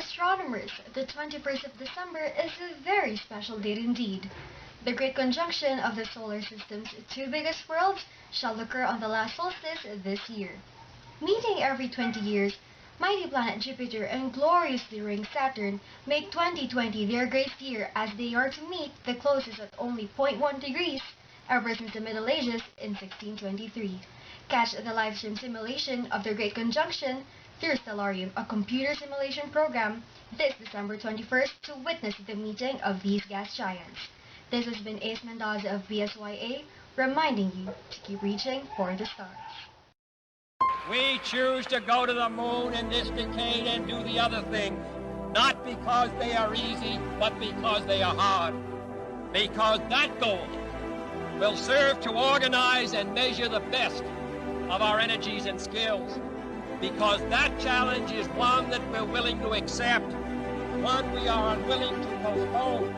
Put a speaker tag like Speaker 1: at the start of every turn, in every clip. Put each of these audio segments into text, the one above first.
Speaker 1: astronomers, the 21st of December is a very special date indeed. The great conjunction of the solar system's two biggest worlds shall occur on the last solstice this year. Meeting every 20 years, mighty planet Jupiter and gloriously ringed Saturn make 2020 their great year as they are to meet the closest at only 0.1 degrees ever since the Middle Ages in 1623. Catch the live stream simulation of the Great Conjunction through Stellarium, a computer simulation program, this December 21st to witness the meeting of these gas giants. This has been Ace Mendoza of BSYA, reminding you to keep reaching for the stars.
Speaker 2: We choose to go to the moon in this decade and do the other things, not because they are easy, but because they are hard. Because that goal will serve to organize and measure the best of our energies and skills. Because that challenge is one that we're willing to accept, one we are unwilling to postpone.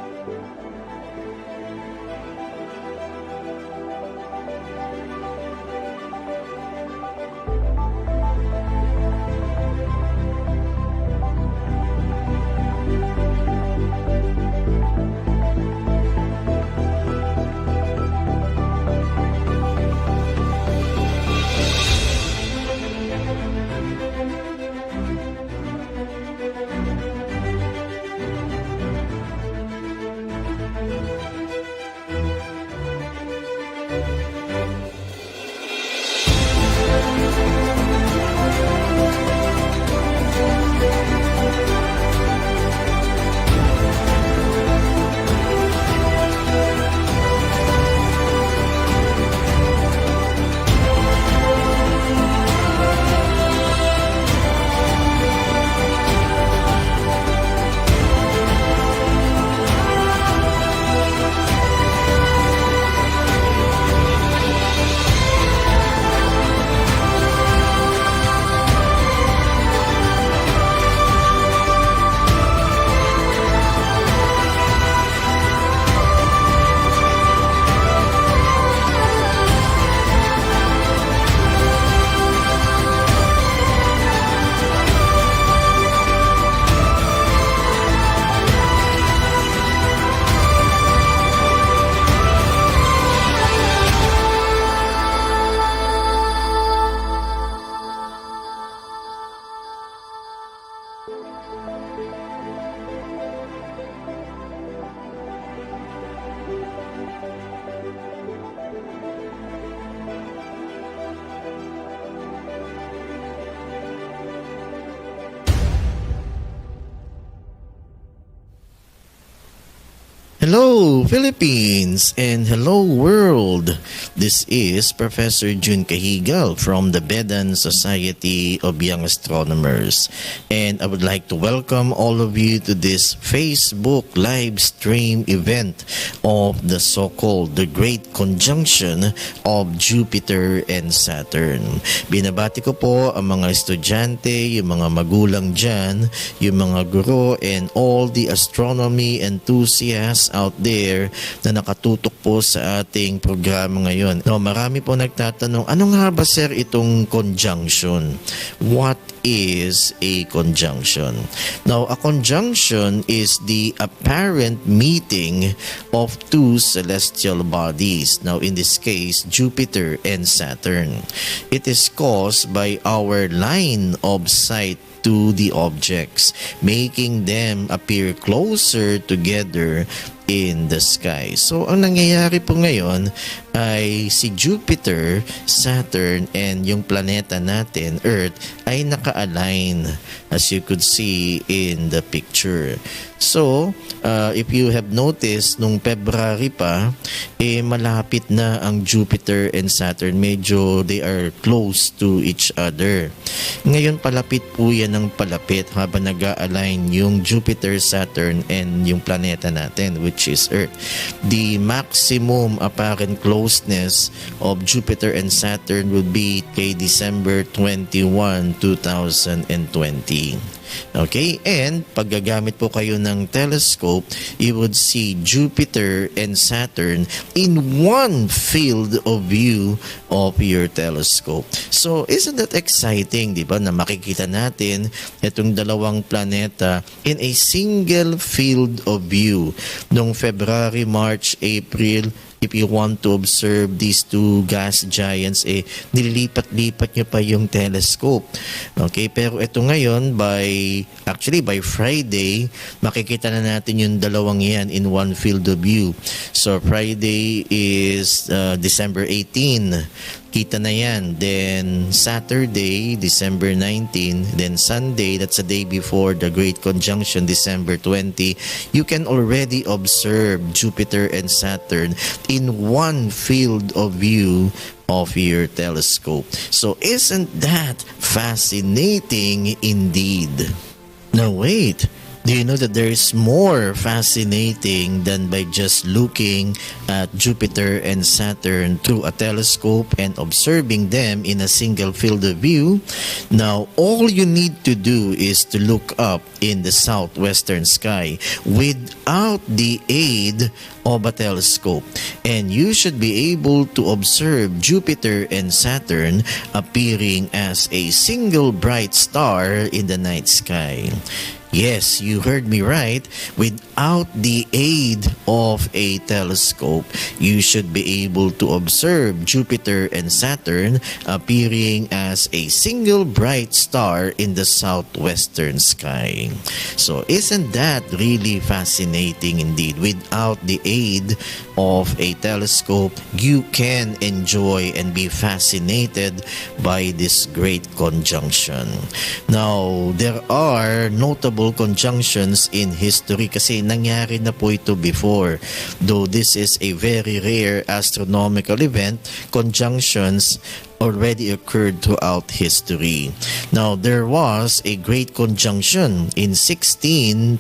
Speaker 3: Hello Philippines and hello world. This is Professor Jun Cajigal from the Vedan Society of Young Astronomers, and I would like to welcome all of you to this Facebook live stream event of the so-called the Great Conjunction of Jupiter and Saturn. Binabati ko po ang mga estudyante, yung mga magulang dyan, yung mga guro, and all the astronomy enthusiasts out there na nakatutok po sa ating programa ngayon. No, marami po nagtatanong, ano nga ba sir itong conjunction? What is a conjunction? Now, a conjunction is the apparent meeting of two celestial bodies. Now, in this case, Jupiter and Saturn. It is caused by our line of sight to the objects, making them appear closer together in the sky. So, ang nangyayari po ngayon ay si Jupiter, Saturn, and yung planeta natin, Earth, ay naka-align as you could see in the picture. So, if you have noticed, nung February pa, malapit na ang Jupiter and Saturn. Medyo they are close to each other. Ngayon, palapit po yan ng palapit habang nag-a-align yung Jupiter, Saturn, and yung planeta natin, which is Earth. The maximum apparent closeness closeness of Jupiter and Saturn would be kay December 21, 2020. Okay, and pag gagamit po kayo ng telescope, you would see Jupiter and Saturn in one field of view of your telescope. So, isn't that exciting, di ba, na makikita natin itong dalawang planeta in a single field of view noong February, March, April. If you want to observe these two gas giants, nililipat-lipat nyo pa yung telescope. Okay, pero ito ngayon, by Friday, makikita na natin yung dalawang yan in one field of view. So, Friday is December 18. Kita na yan. Then, Saturday, December 19. Then, Sunday, that's the day before the Great Conjunction, December 20. You can already observe Jupiter and Saturn in one field of view of your telescope. So, isn't that fascinating indeed? Now, wait. Do you know that there is more fascinating than by just looking at Jupiter and Saturn through a telescope and observing them in a single field of view? Now, all you need to do is to look up in the southwestern sky without the aid of a telescope, and you should be able to observe Jupiter and Saturn appearing as a single bright star in the night sky. Yes, you heard me right. Without the aid of a telescope, you should be able to observe Jupiter and Saturn appearing as a single bright star in the southwestern sky. So, isn't that really fascinating indeed? Without the aid of a telescope, you can enjoy and be fascinated by this great conjunction. Now, there are notable conjunctions in history kasi nangyari na po ito before. Though this is a very rare astronomical event, conjunctions already occurred throughout history. Now, there was a great conjunction in 1623,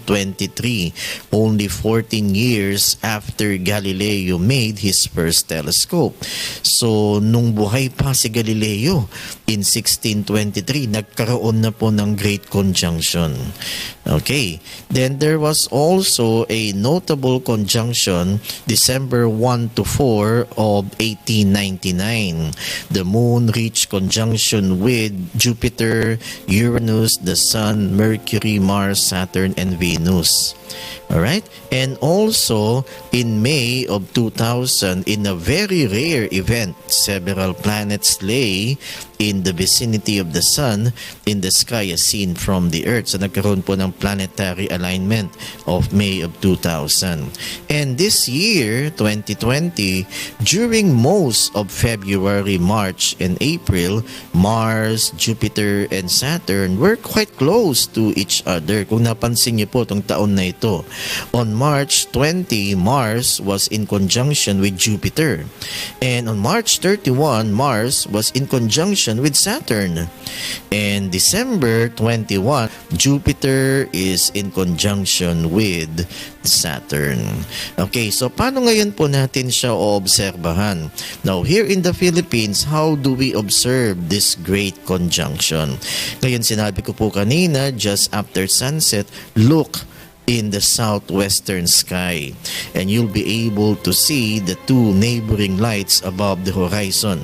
Speaker 3: only 14 years after Galileo made his first telescope. So, nung buhay pa si Galileo, in 1623, nagkaroon na po ng great conjunction. Okay. Then, there was also a notable conjunction December 1 to 4 of 1899. The moon reached conjunction with Jupiter, Uranus, the Sun, Mercury, Mars, Saturn, and Venus. Alright? And also, in May of 2000, in a very rare event, several planets lay in the vicinity of the Sun in the sky as seen from the Earth. So, nagkaroon po ng planetary alignment of May of 2000. And this year, 2020, during most of February, March, and April, Mars, Jupiter, and Saturn were quite close to each other. Kung napansin niyo po itong taon na ito, on March 20, Mars was in conjunction with Jupiter. And on March 31, Mars was in conjunction with Saturn. And December 21, Jupiter is in conjunction with Saturn. Okay, so paano ngayon po natin siya oobserbahan? Now, here in the Philippines, how do we observe this great conjunction? Ngayon, sinabi ko po kanina, just after sunset, look in the southwestern sky, and you'll be able to see the two neighboring lights above the horizon,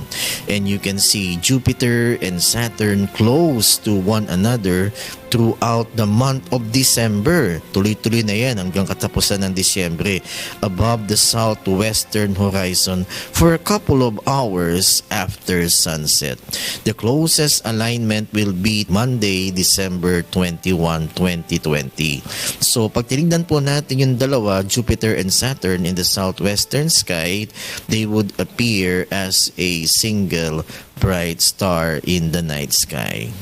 Speaker 3: and you can see Jupiter and Saturn close to one another throughout the month of December. Tuloy-tuloy na yan hanggang katapusan ng Disyembre above the southwestern horizon for a couple of hours after sunset. The closest alignment will be Monday, December 21, 2020. So, pag tinignan po natin yung dalawa, Jupiter and Saturn in the southwestern sky, they would appear as a single bright star in the night sky.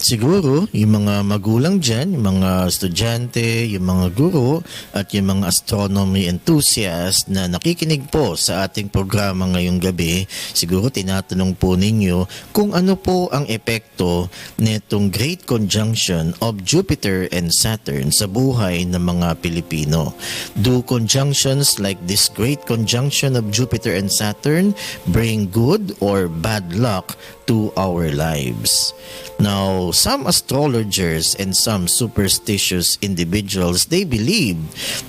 Speaker 3: Siguro, yung mga magulang dyan, yung mga estudyante, yung mga guro, at yung mga astronomy enthusiast na nakikinig po sa ating programa ngayong gabi, siguro tinatanong po ninyo kung ano po ang epekto nitong Great Conjunction of Jupiter and Saturn sa buhay ng mga Pilipino. Do conjunctions like this Great Conjunction of Jupiter and Saturn bring good or bad luck to our lives? Now, some astrologers and some superstitious individuals, they believe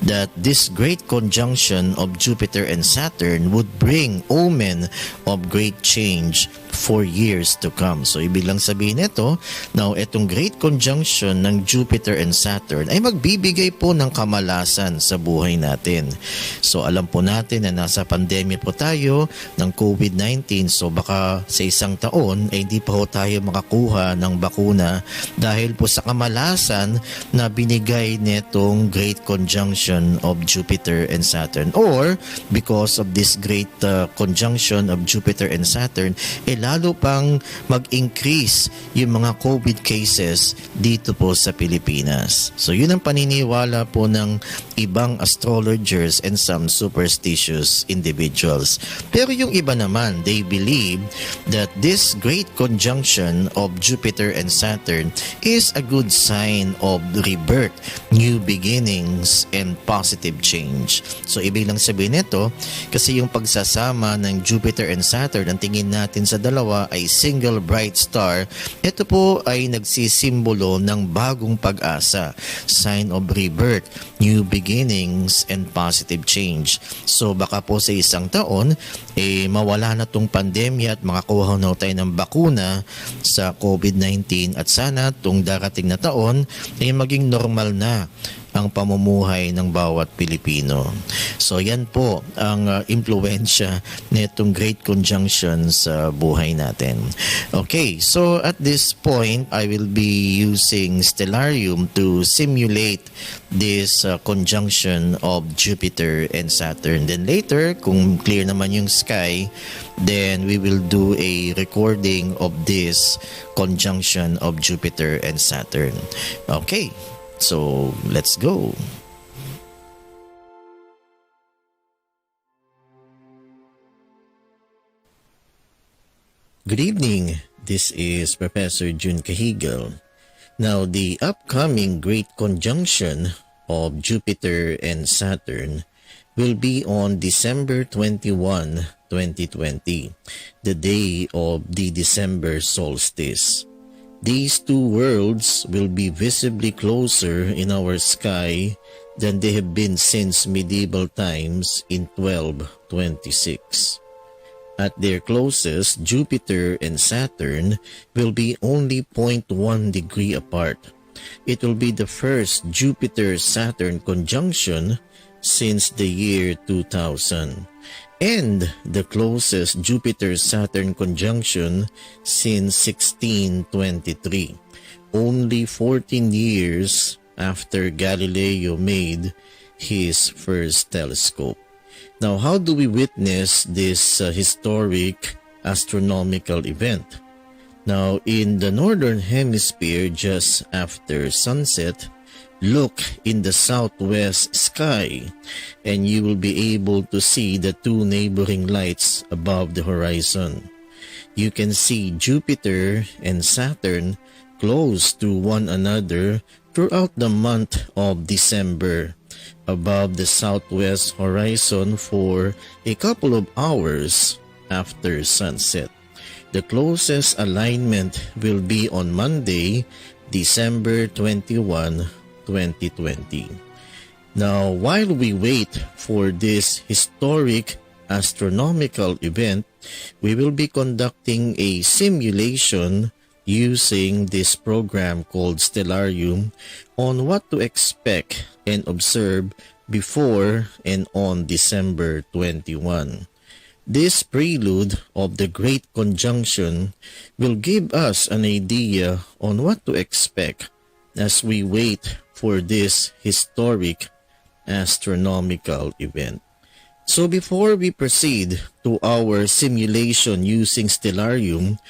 Speaker 3: that this great conjunction of Jupiter and Saturn would bring omen of great change for years to come. So, ibig lang sabihin nito, now, itong great conjunction ng Jupiter and Saturn ay magbibigay po ng kamalasan sa buhay natin. So, alam po natin na nasa pandemya po tayo ng COVID-19. So, baka sa isang taon ay hindi pa ho tayo makakuha ng bakuna dahil po sa kamalasan na binigay nitong great conjunction of Jupiter and Saturn, or because of this great conjunction of Jupiter and Saturn, lalo pang mag-increase yung mga COVID cases dito po sa Pilipinas. So yun ang paniniwala po ng ibang astrologers and some superstitious individuals. Pero yung iba naman, they believe that this great conjunction of Jupiter and Saturn is a good sign of rebirth, new beginnings, and positive change. So ibig lang sabihin nito, kasi yung pagsasama ng Jupiter and Saturn, ang tingin natin sa dalawa ay single bright star, ito po ay nagsisimbolo ng bagong pag-asa, sign of rebirth, new beginnings, and positive change. So baka po sa isang taon, mawala na tong pandemya at makakuha na tayo ng bakuna sa COVID-19 at sana tong darating na taon ay maging normal na ang pamumuhay ng bawat Pilipino. So yan po ang impluwensya nitong Great Conjunction sa buhay natin. Okay, so at this point, I will be using Stellarium to simulate this conjunction of Jupiter and Saturn. Then later, kung clear naman yung sky, then we will do a recording of this conjunction of Jupiter and Saturn. Okay. So, let's go. Good evening. This is Professor Jun Cajigal. Now, the upcoming great conjunction of Jupiter and Saturn will be on December 21, 2020, the day of the December solstice. These two worlds will be visibly closer in our sky than they have been since medieval times in 1226. At their closest, Jupiter and Saturn will be only 0.1 degree apart. It will be the first Jupiter-Saturn conjunction since the year 2000. And the closest Jupiter-Saturn conjunction since 1623, only 14 years after Galileo made his first telescope. Now, how do we witness this historic astronomical event? Now, in the northern hemisphere, just after sunset, look in the southwest sky and you will be able to see the two neighboring lights above the horizon. You can see Jupiter and Saturn close to one another throughout the month of December above the southwest horizon for a couple of hours after sunset. The closest alignment will be on Monday, December 21, 2020. Now, while we wait for this historic astronomical event, we will be conducting a simulation using this program called Stellarium on what to expect and observe before and on December 21. This prelude of the Great Conjunction will give us an idea on what to expect as we wait for this historic astronomical event. So before we proceed to our simulation using Stellarium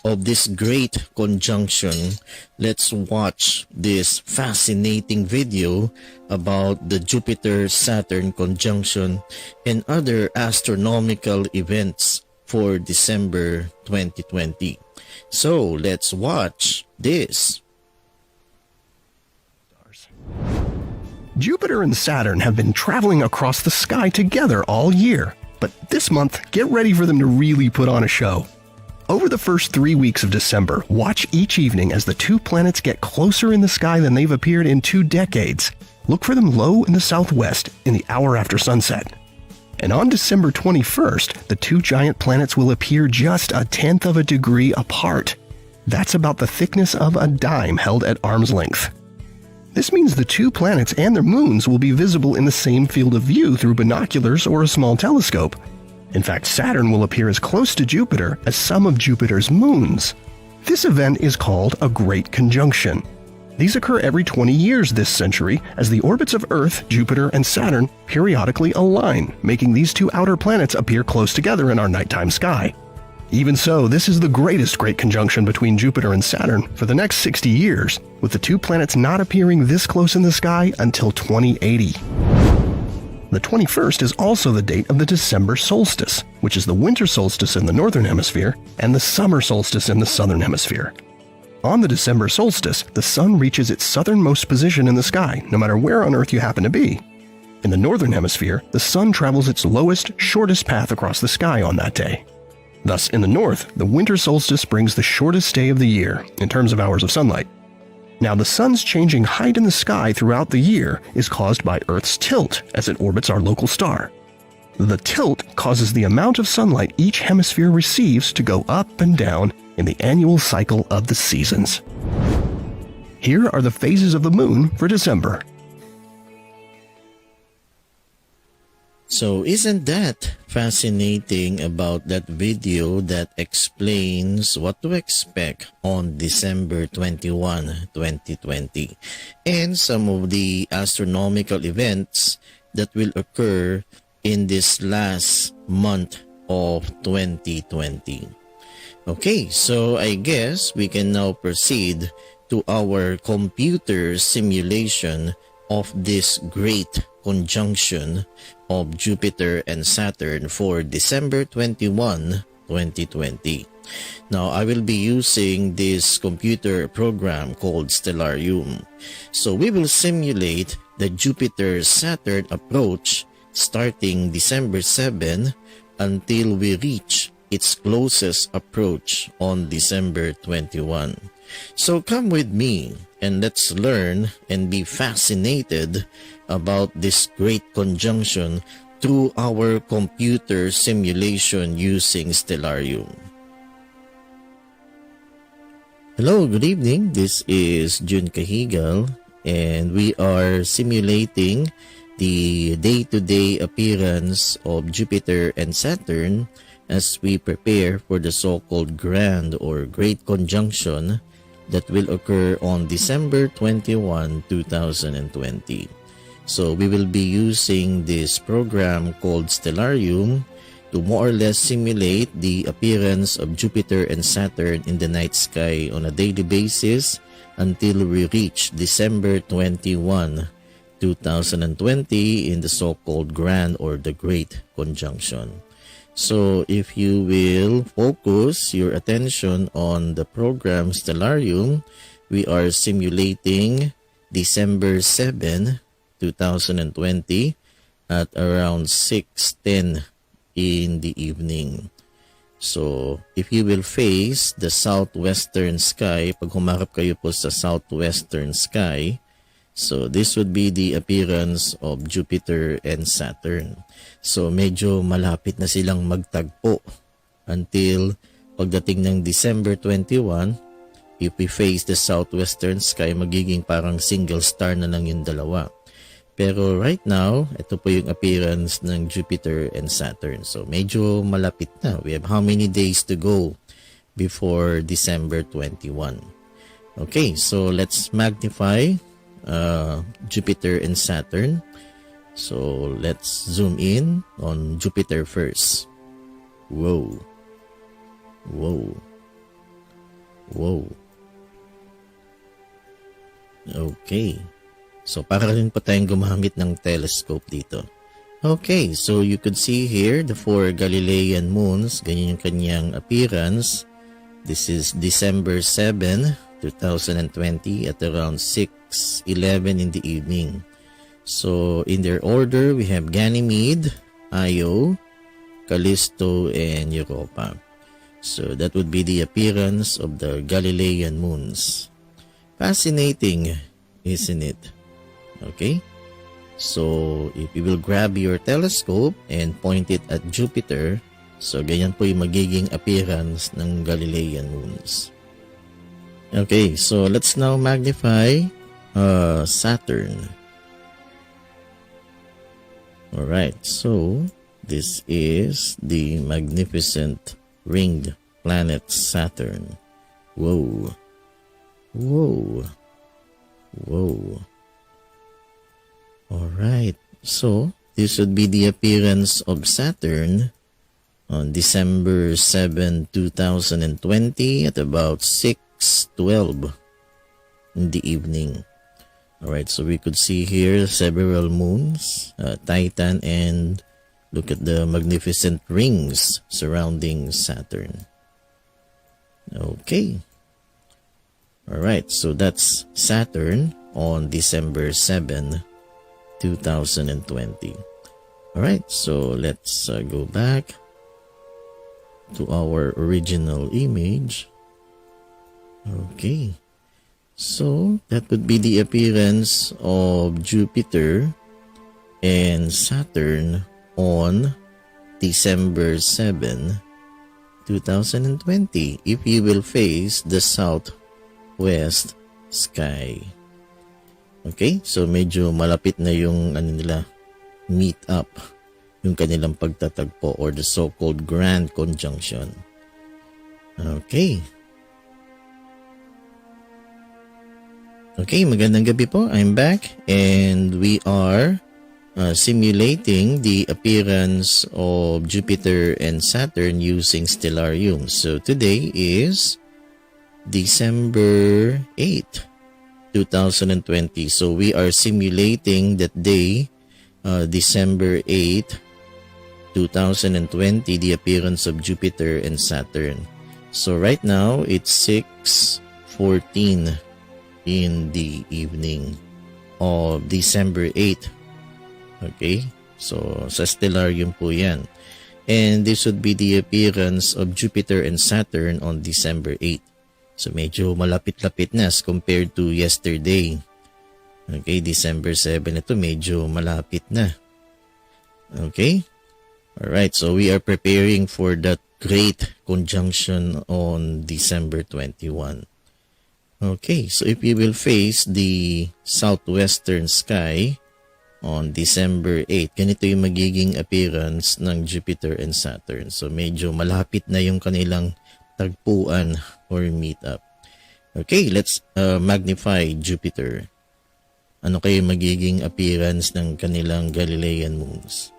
Speaker 3: of this great conjunction, let's watch this fascinating video about the Jupiter-Saturn conjunction and other astronomical events for December 2020. So let's watch this.
Speaker 4: Jupiter and Saturn have been traveling across the sky together all year, but this month, get ready for them to really put on a show. Over the first 3 weeks of December, watch each evening as the two planets get closer in the sky than they've appeared in 2 decades. Look for them low in the southwest in the hour after sunset. And on December 21st, the two giant planets will appear just 1/10 of a degree apart. That's about the thickness of a dime held at arm's length. This means the two planets and their moons will be visible in the same field of view through binoculars or a small telescope. In fact, Saturn will appear as close to Jupiter as some of Jupiter's moons. This event is called a Great Conjunction. These occur every 20 years this century as the orbits of Earth, Jupiter, and Saturn periodically align, making these two outer planets appear close together in our nighttime sky. Even so, this is the greatest great conjunction between Jupiter and Saturn for the next 60 years, with the two planets not appearing this close in the sky until 2080. The 21st is also the date of the December solstice, which is the winter solstice in the northern hemisphere and the summer solstice in the southern hemisphere. On the December solstice, the sun reaches its southernmost position in the sky, no matter where on Earth you happen to be. In the northern hemisphere, the sun travels its lowest, shortest path across the sky on that day. Thus, in the north, the winter solstice brings the shortest day of the year in terms of hours of sunlight. Now, the sun's changing height in the sky throughout the year is caused by Earth's tilt as it orbits our local star. The tilt causes the amount of sunlight each hemisphere receives to go up and down in the annual cycle of the seasons. Here are the phases of the moon for December.
Speaker 3: So isn't that fascinating about that video that explains what to expect on December 21, 2020 and some of the astronomical events that will occur in this last month of 2020. Okay, so I guess we can now proceed to our computer simulation of this great conjunction of Jupiter and Saturn for December 21, 2020. Now, I will be using this computer program called Stellarium. So we will simulate the Jupiter-Saturn approach starting December 7 until we reach its closest approach on December 21. So come with me and let's learn and be fascinated about this great conjunction through our computer simulation using Stellarium. Hello, good evening. This is Jun Cajigal and we are simulating the day-to-day appearance of Jupiter and Saturn as we prepare for the so-called grand or great conjunction that will occur on December 21, 2020. So we will be using this program called Stellarium to more or less simulate the appearance of Jupiter and Saturn in the night sky on a daily basis until we reach December 21, 2020 in the so-called grand or the great conjunction. So if you will focus your attention on the program Stellarium, we are simulating December 7, 2020 at around 6:10 in the evening. So if you will face the southwestern sky, pag humarap kayo po sa southwestern sky, so this would be the appearance of Jupiter and Saturn. So medyo malapit na silang magtagpo until pagdating ng December 21, if we face the southwestern sky, magiging parang single star na lang yung dalawa. Pero right now, ito po yung appearance ng Jupiter and Saturn. So medyo malapit na. We have how many days to go before December 21? Okay, so let's magnify Jupiter and Saturn. So let's zoom in on Jupiter first. Whoa. Whoa. Wow. Okay. So, para rin po tayong gumamit ng telescope dito. Okay, so you could see here the 4 Galilean moons. Ganyan yung kanyang appearance. This is December 7, 2020 at around 6:11 in the evening. So, in their order, we have Ganymede, Io, Callisto, and Europa. So, that would be the appearance of the Galilean moons. Fascinating, isn't it? Okay? So, if you will grab your telescope and point it at Jupiter, so ganyan po yung magiging appearance ng Galilean moons. Okay, so let's now magnify Saturn. Alright, so this is the magnificent ringed planet Saturn. Whoa. Whoa. Whoa. Alright, so this would be the appearance of Saturn on December 7, 2020 at about 6:12 in the evening. Alright, so we could see here several moons, Titan, and look at the magnificent rings surrounding Saturn. Okay. Alright, so that's Saturn on December 7, 2020. Alright, so let's go back to our original image. Okay, so that would be the appearance of Jupiter and Saturn on December 7, 2020 if you will face the southwest sky. Okay, so medyo malapit na yung meet up, yung kanilang pagtatagpo or the so-called grand conjunction. Okay. Okay, magandang gabi po. I'm back and we are simulating the appearance of Jupiter and Saturn using Stellarium. So today is December 8, 2020. So we are simulating that day, December 8, 2020, the appearance of Jupiter and Saturn. So right now, it's 6:14 in the evening of December 8. Okay? So sa Stellarium po yan. And this would be the appearance of Jupiter and Saturn on December 8. So medyo malapit-lapit na as compared to yesterday. Okay, December 7 ito medyo malapit na. Okay? Alright, so we are preparing for that great conjunction on December 21. Okay, so if you will face the southwestern sky on December 8, ganito yung magiging appearance ng Jupiter and Saturn. So medyo malapit na yung kanilang tagpuan or meet up. Okay, let's magnify Jupiter. Ano kayo magiging appearance ng kanilang Galilean moons?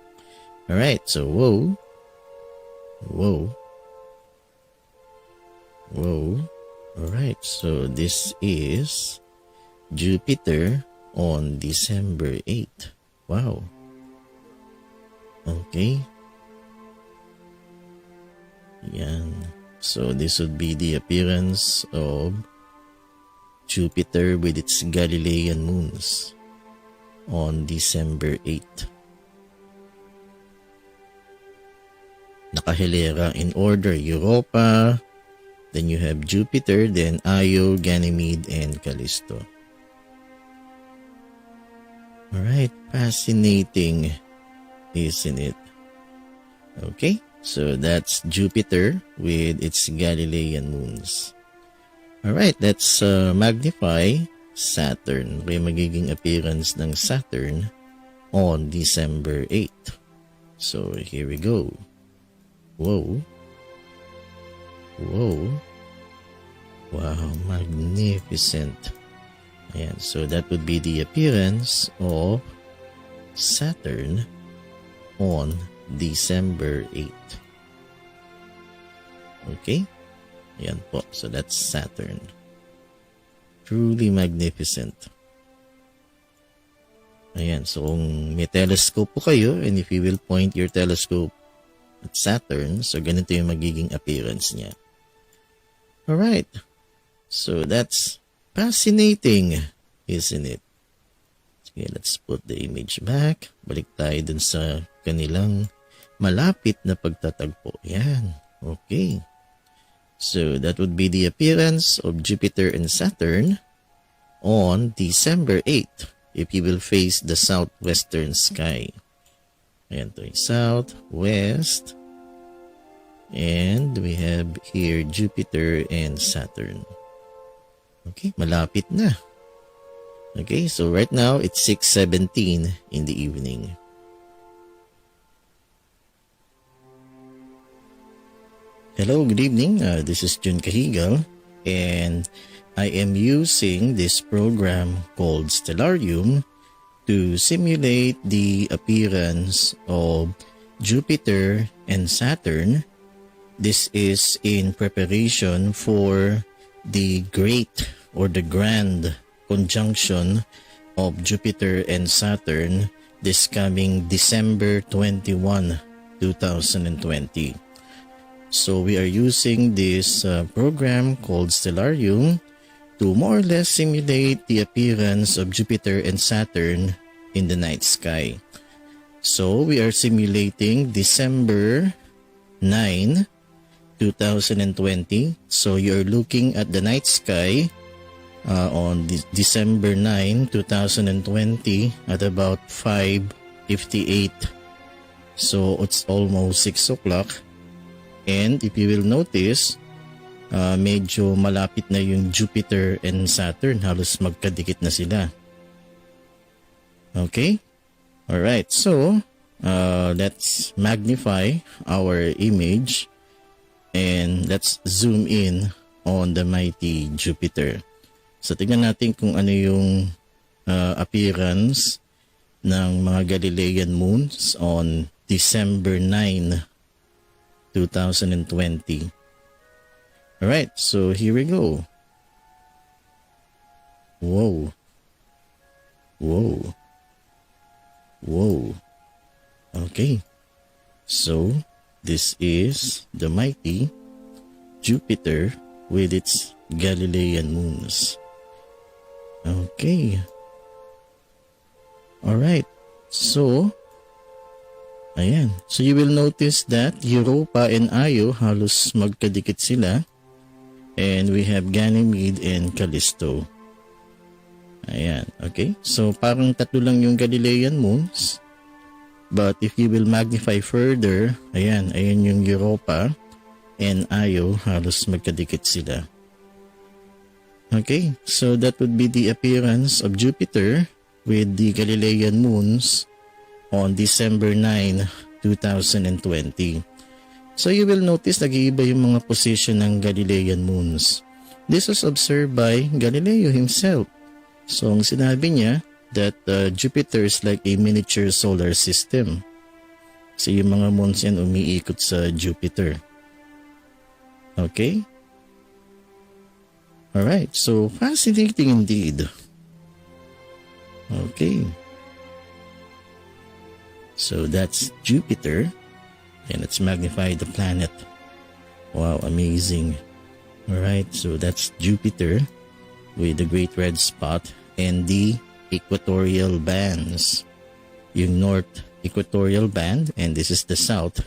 Speaker 3: Alright, so whoa. Alright, so this is Jupiter on December 8. Wow. Okay. Yan. So this would be the appearance of Jupiter with its Galilean moons on December 8. Nakahilera in order: Europa, then you have Jupiter, then Io, Ganymede, and Callisto. Alright, fascinating, isn't it? Okay. So that's Jupiter with its Galilean moons. Alright, let's magnify Saturn. Okay, magiging appearance ng Saturn on December 8. So here we go. Whoa. Wow, magnificent. Ayan, so that would be the appearance of Saturn on December 8. Okay, Ayan po. So that's Saturn. Truly magnificent. Ayan. So kung may telescope po kayo and if you will point your telescope at Saturn, so ganito yung magiging appearance niya. Alright. So that's fascinating, isn't it? Okay, let's put the image back. Balik tayo dun sa kanilang malapit na pagtatagpo. Yan. Okay. So that would be the appearance of Jupiter and Saturn on December 8th if you will face the southwestern sky. Ayan to yung south, west. And we have here Jupiter and Saturn. Okay, malapit na. Okay, so right now it's 6:17 in the evening. Hello, good evening. This is Jun Cajigal, and I am using this program called Stellarium to simulate the appearance of Jupiter and Saturn. This is in preparation for the great or the grand conjunction of Jupiter and Saturn this coming December 21, 2020. So we are using this program called Stellarium to more or less simulate the appearance of Jupiter and Saturn in the night sky. So we are simulating December 9, 2020. So you're looking at the night sky on December 9, 2020 at about 5:58. So it's almost 6 o'clock. And if you will notice, medyo malapit na yung Jupiter and Saturn. Halos magkadikit na sila. Okay? Alright, so let's magnify our image and let's zoom in on the mighty Jupiter. So tingnan natin kung ano yung appearance ng mga Galilean moons on December 9, 2020. Alright, so here we go. Whoa. Whoa. Whoa. Okay. So this is the mighty Jupiter with its Galilean moons. Okay. Alright. So, ayan. So you will notice that Europa and Io halos magkadikit sila. And we have Ganymede and Callisto. Ayan. Okay. So parang tatlo lang yung Galilean moons. But if you will magnify further, ayan. Ayan yung Europa and Io halos magkadikit sila. Okay, so that would be the appearance of Jupiter with the Galilean moons on December 9, 2020. So you will notice nag-iiba yung mga position ng Galilean moons. This was observed by Galileo himself. So ang sinabi niya that Jupiter is like a miniature solar system. So yung mga moons yan umiikot sa Jupiter. Okay? Alright, so fascinating indeed. Okay. So that's Jupiter. And let's magnify the planet. Wow, amazing. Alright, so that's Jupiter with the great red spot and the equatorial bands. Yung north equatorial band and this is the south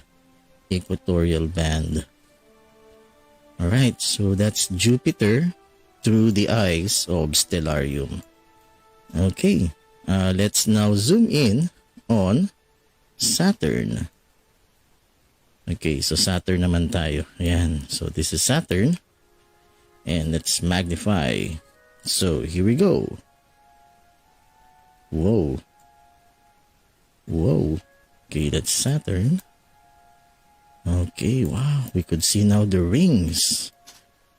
Speaker 3: equatorial band. Alright, so that's Jupiter through the eyes of Stellarium. Okay, let's now zoom in on Saturn. Okay, so Saturn naman tayo. Ayan, so this is Saturn. And let's magnify. So here we go. Whoa. Whoa. Okay, that's Saturn. Okay, wow. We could see now the rings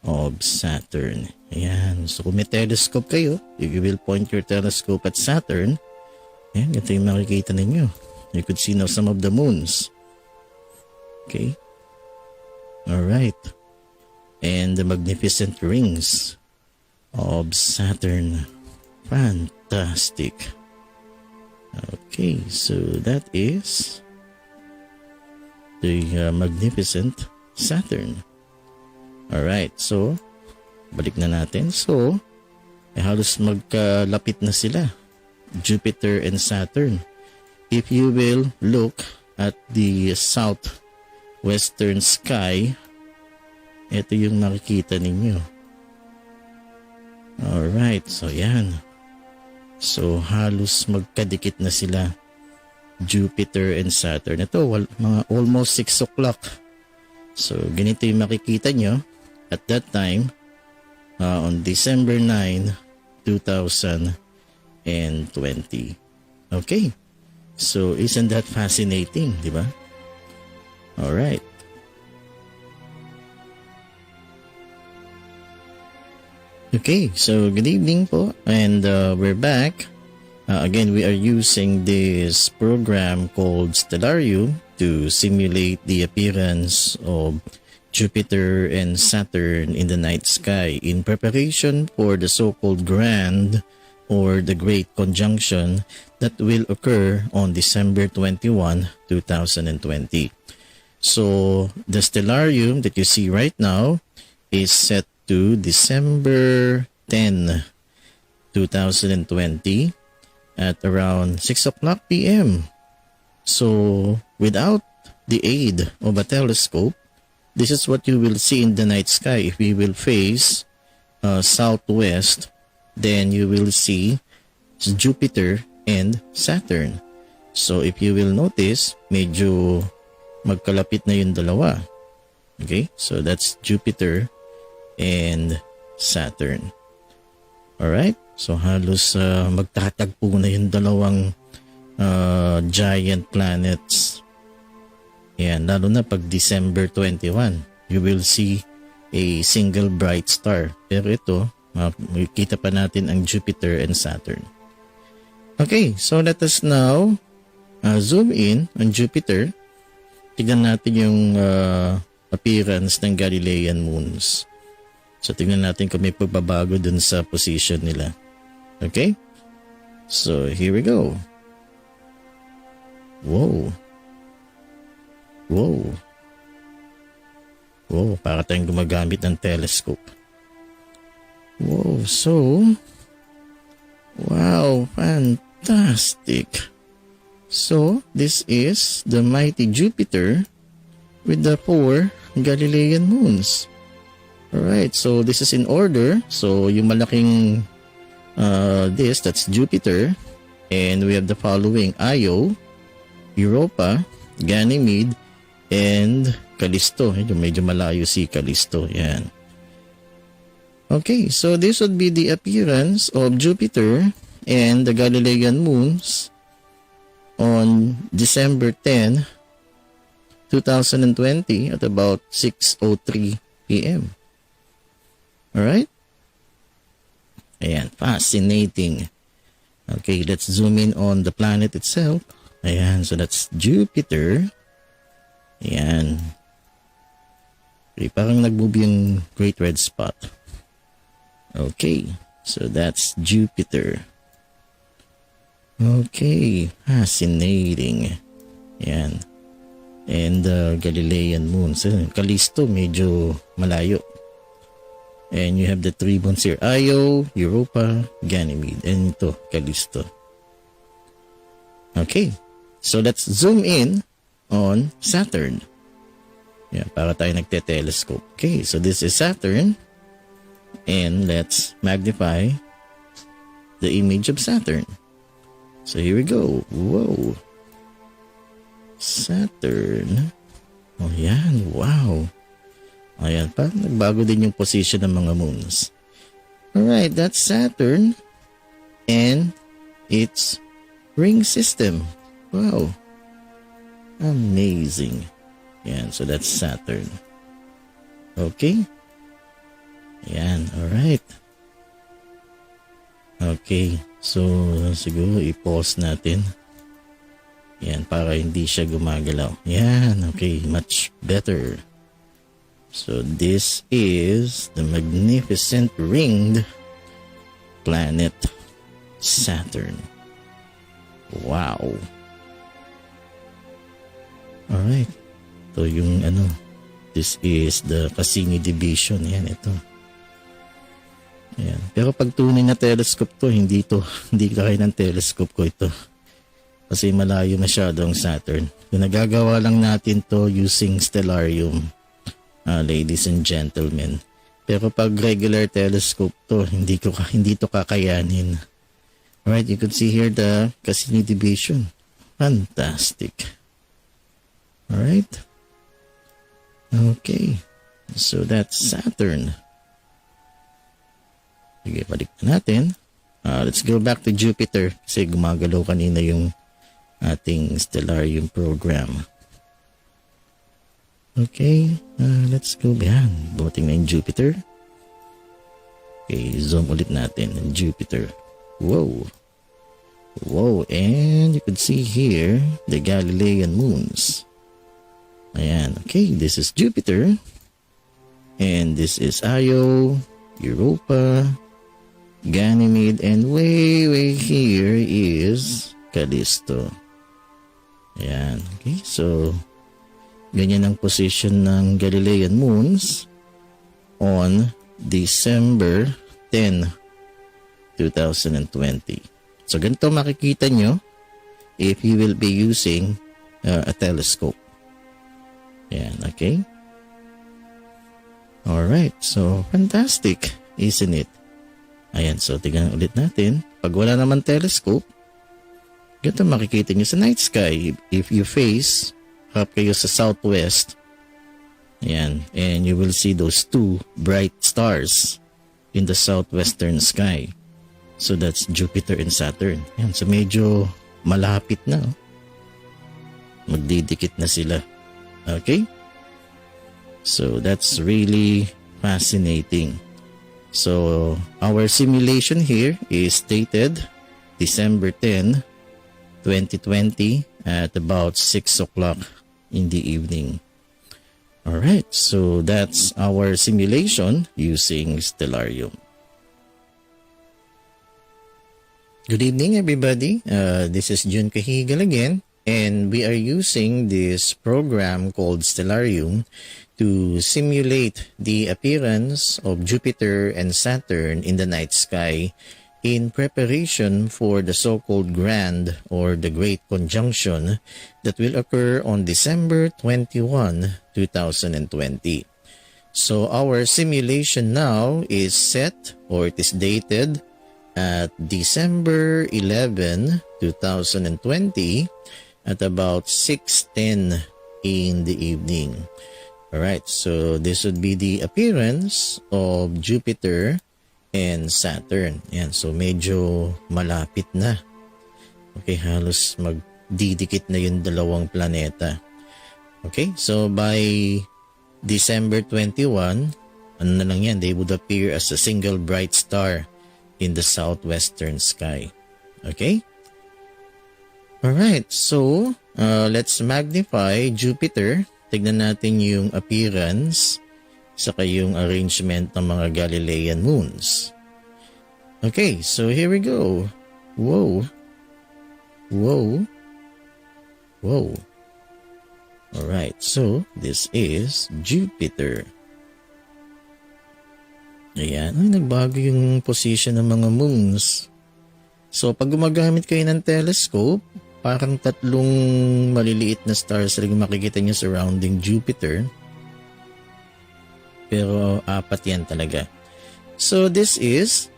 Speaker 3: of Saturn. Ayan. So kung may telescope kayo, if you will point your telescope at Saturn, ayan, ito yung makikita ninyo. You could see now some of the moons. Okay. Alright. and the magnificent rings of Saturn. Fantastic. Okay, so that is the magnificent Saturn. Alright, so balik na natin. So, halos magkalapit na sila, Jupiter and Saturn. If you will look at the southwestern sky, ito yung makikita ninyo. Alright, so yan. So, halos magkadikit na sila, Jupiter and Saturn. Ito, mga almost 6 o'clock. So, ganito yung makikita nyo at that time, on December 9, 2020. Okay. So, isn't that fascinating, di ba? Alright. Okay, so good evening po, and we're back. Again, we are using this program called Stellarium to simulate the appearance of Jupiter and Saturn in the night sky in preparation for the so-called grand or the great conjunction that will occur on December 21, 2020. So, the Stellarium that you see right now is set to December 10, 2020 at around 6 o'clock p.m. So, without the aid of a telescope, this is what you will see in the night sky. If we will face southwest, then you will see Jupiter and Saturn. So, if you will notice, medyo magkalapit na yung dalawa. Okay? So, that's Jupiter and Saturn. Alright? So, halos magtatagpo na yung dalawang giant planets. Yan, lalo na pag December 21, you will see a single bright star. Pero ito, makikita pa natin ang Jupiter and Saturn. Okay, so let us now zoom in on Jupiter. Tignan natin yung appearance ng Galilean moons. So, tignan natin kung may pagbabago dun sa position nila. Okay? So, here we go. Whoa. Whoa. Whoa, para tayong gumagamit ng telescope. Whoa, so, wow, fantastic. So, this is the mighty Jupiter with the 4 Galilean moons. Alright, so this is in order. So, yung malaking that's Jupiter. And we have the following: Io, Europa, Ganymede, and Callisto. Medyo malayo si Callisto. Yan. Okay, so this would be the appearance of Jupiter and the Galilean moons on December 10, 2020 at about 6:03 p.m. Alright? Ayan, fascinating. Okay, let's zoom in on the planet itself. Ayan, so that's Jupiter. Ayan. Okay, parang nag-move yung Great Red Spot. Okay, so that's Jupiter. Okay, fascinating. Ayan. And Galilean moons. Callisto, medyo malayo. And you have the 3 moons here: Io, Europa, Ganymede, and ito, Callisto. Okay, so let's zoom in on Saturn. Yeah, para tayo nagte-telescope. Okay, so this is Saturn. And let's magnify the image of Saturn. So here we go. Whoa. Saturn. Oh, yan. Wow. Ayan, parang nagbago din yung position ng mga moons. Alright, that's Saturn and its ring system. Wow. Amazing. Ayan, so that's Saturn. Okay. Ayan, alright. Okay, so siguro i-pause natin. Ayan, para hindi siya gumagalaw. Ayan, okay, much better. So this is the magnificent ringed planet Saturn. Wow. Alright. Ito yung this is the Cassini division. Yan, ito. Ayan. Pero pag tunay na telescope to, hindi kaya ng telescope ko ito. Kasi malayo masyado ang Saturn. Yung nagagawa lang natin to using Stellarium, ladies and gentlemen. Pero pag regular telescope to, hindi to kakayanin. Alright, you can see here the Cassini division. Fantastic. Alright. Okay. So that's Saturn. Sige, balik natin. Let's go back to Jupiter. Kasi gumagalaw kanina yung ating Stellarium program. Okay. Let's go behind. Buting na yung Jupiter. Okay, zoom ulit natin yung Jupiter. Whoa. Whoa. And you can see here the Galilean moons. Ayan. Okay, this is Jupiter. And this is Io, Europa, Ganymede, and way here is Callisto. Ayan. Okay, so ganyan ang position ng Galilean moons on December 10, 2020. So ganito makikita nyo if you will be using a telescope. Ayan, okay? Alright, so fantastic, isn't it? Ayan, so tignan ulit natin. Pag wala naman telescope, ganito makikita nyo sa night sky. If you face up kayo sa southwest, ayan, and you will see those two bright stars in the southwestern sky. So that's Jupiter and Saturn. Ayan, so medyo malapit na. Magdidikit na sila. Okay? So that's really fascinating. So our simulation here is dated December 10, 2020 at about 6 o'clock in the evening. Alright, so that's our simulation using Stellarium. Good evening everybody. This is Jun Cajigal again. And we are using this program called Stellarium to simulate the appearance of Jupiter and Saturn in the night sky in preparation for the so-called grand or the great conjunction that will occur on December 21, 2020. So our simulation now is set, or it is dated at December 11, 2020 at about 6:10 in the evening. Alright, so this would be the appearance of Jupiter and Saturn. Yan, so medyo malapit na. Okay, halos magdidikit na yung dalawang planeta. Okay, so by December 21, ano na lang yan, they would appear as a single bright star in the southwestern sky. Okay? Alright, so let's magnify Jupiter. Tignan natin yung appearance saka yung arrangement ng mga Galilean moons. Okay, so here we go. Whoa. Whoa. Whoa. Alright, so this is Jupiter. Ayan, ay, nagbago yung position ng mga moons. So pag gumagamit kayo ng telescope, parang tatlong maliliit na stars rin makikita nyo surrounding Jupiter. Pero apat yan talaga. So this is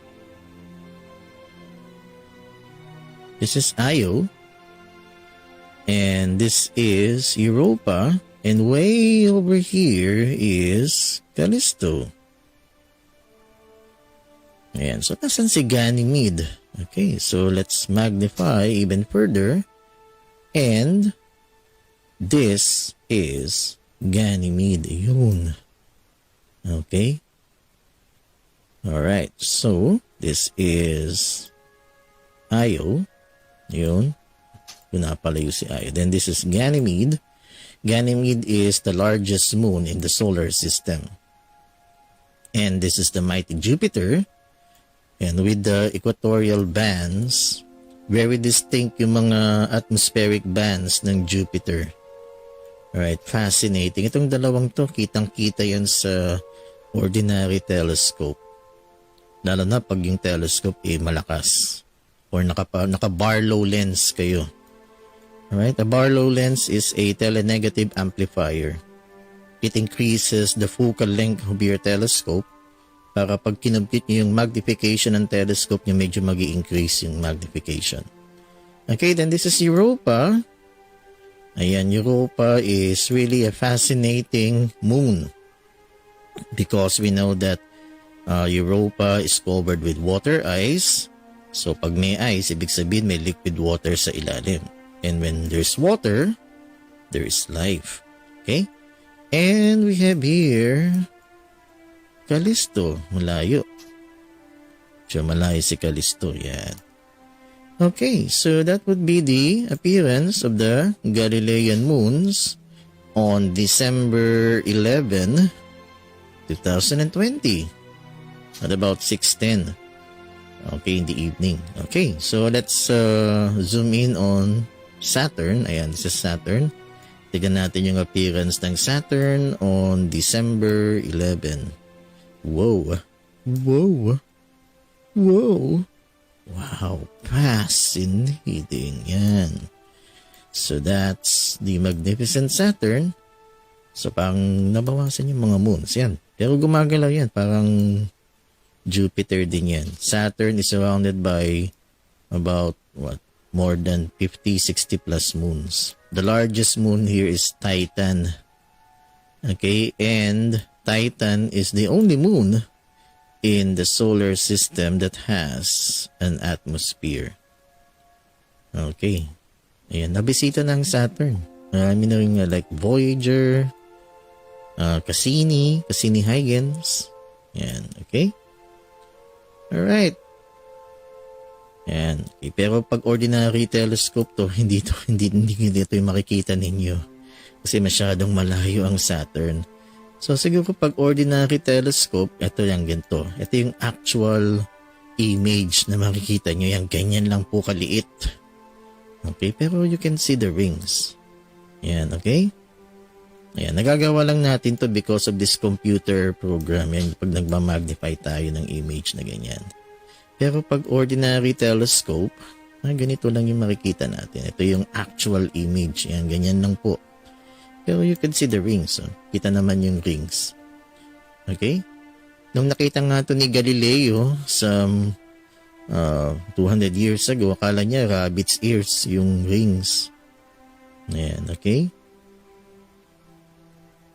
Speaker 3: Io. And this is Europa. And way over here is Callisto. Ayan. So nasan si Ganymede? Okay. So let's magnify even further. And this is Ganymede. Yun. Okay. Alright. So, this is Io. Yun. Yun na pala yung si Io. Then this is Ganymede. Ganymede is the largest moon in the solar system. And this is the mighty Jupiter. And with the equatorial bands, very distinct yung mga atmospheric bands ng Jupiter. Alright, fascinating. Itong dalawang to, kitang-kita yan sa ordinary telescope. Lalo na pag yung telescope malakas. Or naka-Barlow lens kayo. Alright, a Barlow lens is a telenegative amplifier. It increases the focal length of your telescope para pag kinubkit nyo yung magnification ng telescope nyo, medyo mag-i-increase yung magnification. Okay, then this is Europa. Ayan, Europa is really a fascinating moon because we know that Europa is covered with water ice. So pag may ice, ibig sabihin may liquid water sa ilalim. And when there's water, there is life. Okay? And we have here Callisto, malayo. So malayo si Callisto, yan. Okay, so that would be the appearance of the Galilean moons on December 11, 2020 at about 6:10. Okay, in the evening. Okay, so let's zoom in on Saturn. Ayan, this is Saturn. Tignan natin yung appearance ng Saturn on December 11. Whoa. Whoa. Whoa. Wow, fascinating. Yan. So that's the magnificent Saturn. So parang nabawasan yung mga moons. Yan. Pero gumagalaw yan. Parang Jupiter din yan. Saturn is surrounded by about more than 50, 60 plus moons. The largest moon here is Titan. Okay, and Titan is the only moon in the solar system that has an atmosphere. Okay. Ayan, nabisita ng Saturn. Marami na rin like Voyager, Cassini-Huygens. Ayan, okay? Alright. Ayan. Okay. Pero pag ordinary telescope to, hindi dito yung makikita ninyo. Kasi masyadong malayo ang Saturn. So siguro pag ordinary telescope, ito yung ganito. Ito yung actual image na makikita nyo. Yung ganyan lang po kaliit. Okay, pero you can see the rings. Yan, okay? Ayan, nagagawa lang natin to because of this computer program. Yan, pag nagmamagnify tayo ng image na ganyan. Pero pag ordinary telescope, ganito lang yung makikita natin. Ito yung actual image. Yan, ganyan lang po. Pero you can see the rings. Oh. Kita naman yung rings. Okay? Nung nakita nga ito ni Galileo sa 200 years ago, akala niya rabbit's ears yung rings. Ayan, okay?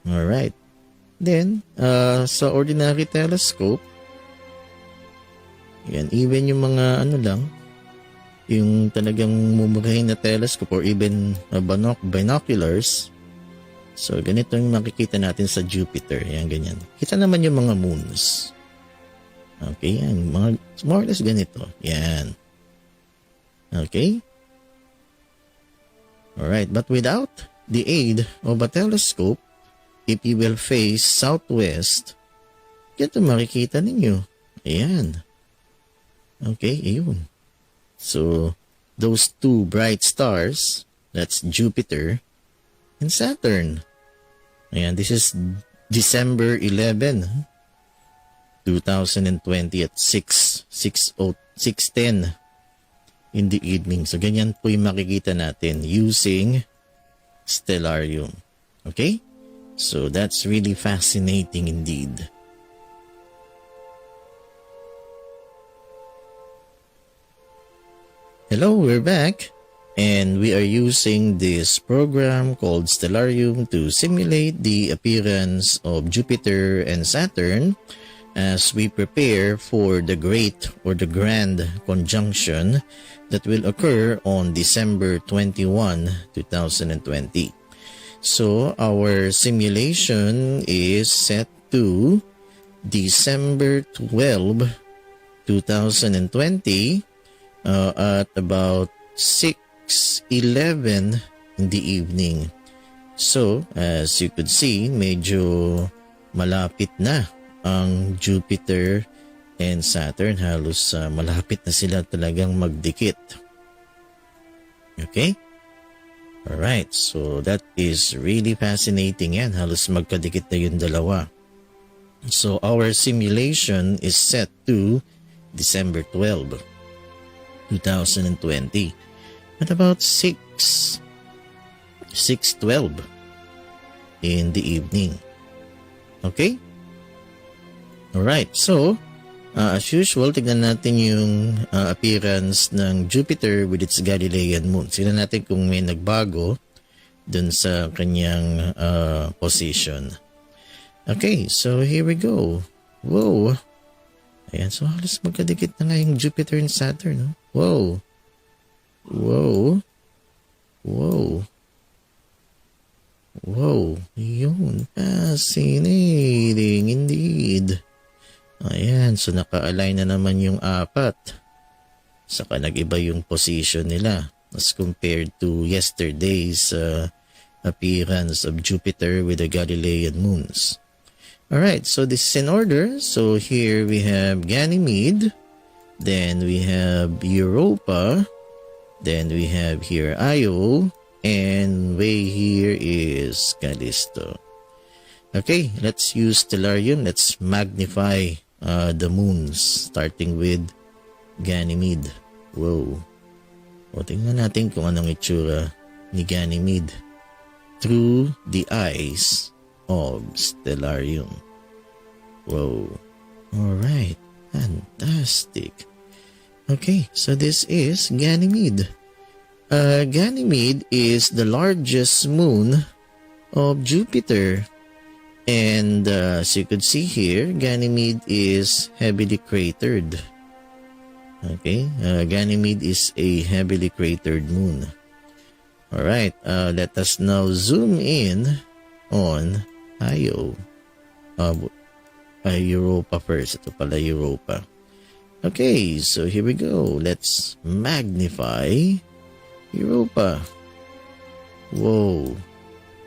Speaker 3: Alright. Then, sa ordinary telescope, yan, even yung mga yung talagang mumurahin na telescope or even binoculars. So, ganito yung makikita natin sa Jupiter. Yan, ganyan. Kita naman yung mga moons. Okay, yan. Mga, more or less ganito. Yan. Okay? Alright, but without the aid of a telescope, if you will face southwest, ganito makikita ninyo. Ayan. Okay, ayun. So, those two bright stars, that's Jupiter and Saturn. Ayan, this is December 11, 2020 at 6:10 in the evening. So, ganyan po yung makikita natin using Stellarium. Okay? So, that's really fascinating indeed. Hello, we're back. And we are using this program called Stellarium to simulate the appearance of Jupiter and Saturn as we prepare for the great or the grand conjunction that will occur on December 21, 2020. So our simulation is set to December 12, 2020 at about 6:11 in the evening. So, as you could see, medyo malapit na ang Jupiter and Saturn. Halos malapit na sila talagang magdikit. Okay? Alright, so that is really fascinating yan. Halos magkadikit na yung dalawa. So, our simulation is set to December 12, 2020 at about 6:12 in the evening. Okay? Alright, so as usual, tignan natin yung appearance ng Jupiter with its Galilean moon. Tignan natin kung may nagbago dun sa kanyang position. Okay, so here we go. Whoa! Ayan, so halos magkadikit na nga yung Jupiter and Saturn. No? Whoa! Whoa! Whoa! Wow, yun. Fascinating indeed. Ayan, so naka-align na naman yung apat. Saka nag-iba yung position nila as compared to yesterday's appearance of Jupiter with the Galilean moons. Alright, so this is in order. So here we have Ganymede. Then we have Europa. Then we have here Io. And way here is Callisto. Okay, let's use Stellarium. Let's magnify the moons starting with Ganymede. Whoa. O, tingnan natin kung anong itsura ni Ganymede through the eyes of Stellarium. Whoa. Alright, fantastic. Okay, so this is Ganymede. Ganymede is the largest moon of Jupiter, and as you could see here, Ganymede is heavily cratered. Okay, Ganymede is a heavily cratered moon. Alright, let us now zoom in on Io. Europa first. Ito pala Europa. Okay, so here we go. Let's magnify Europa. Whoa.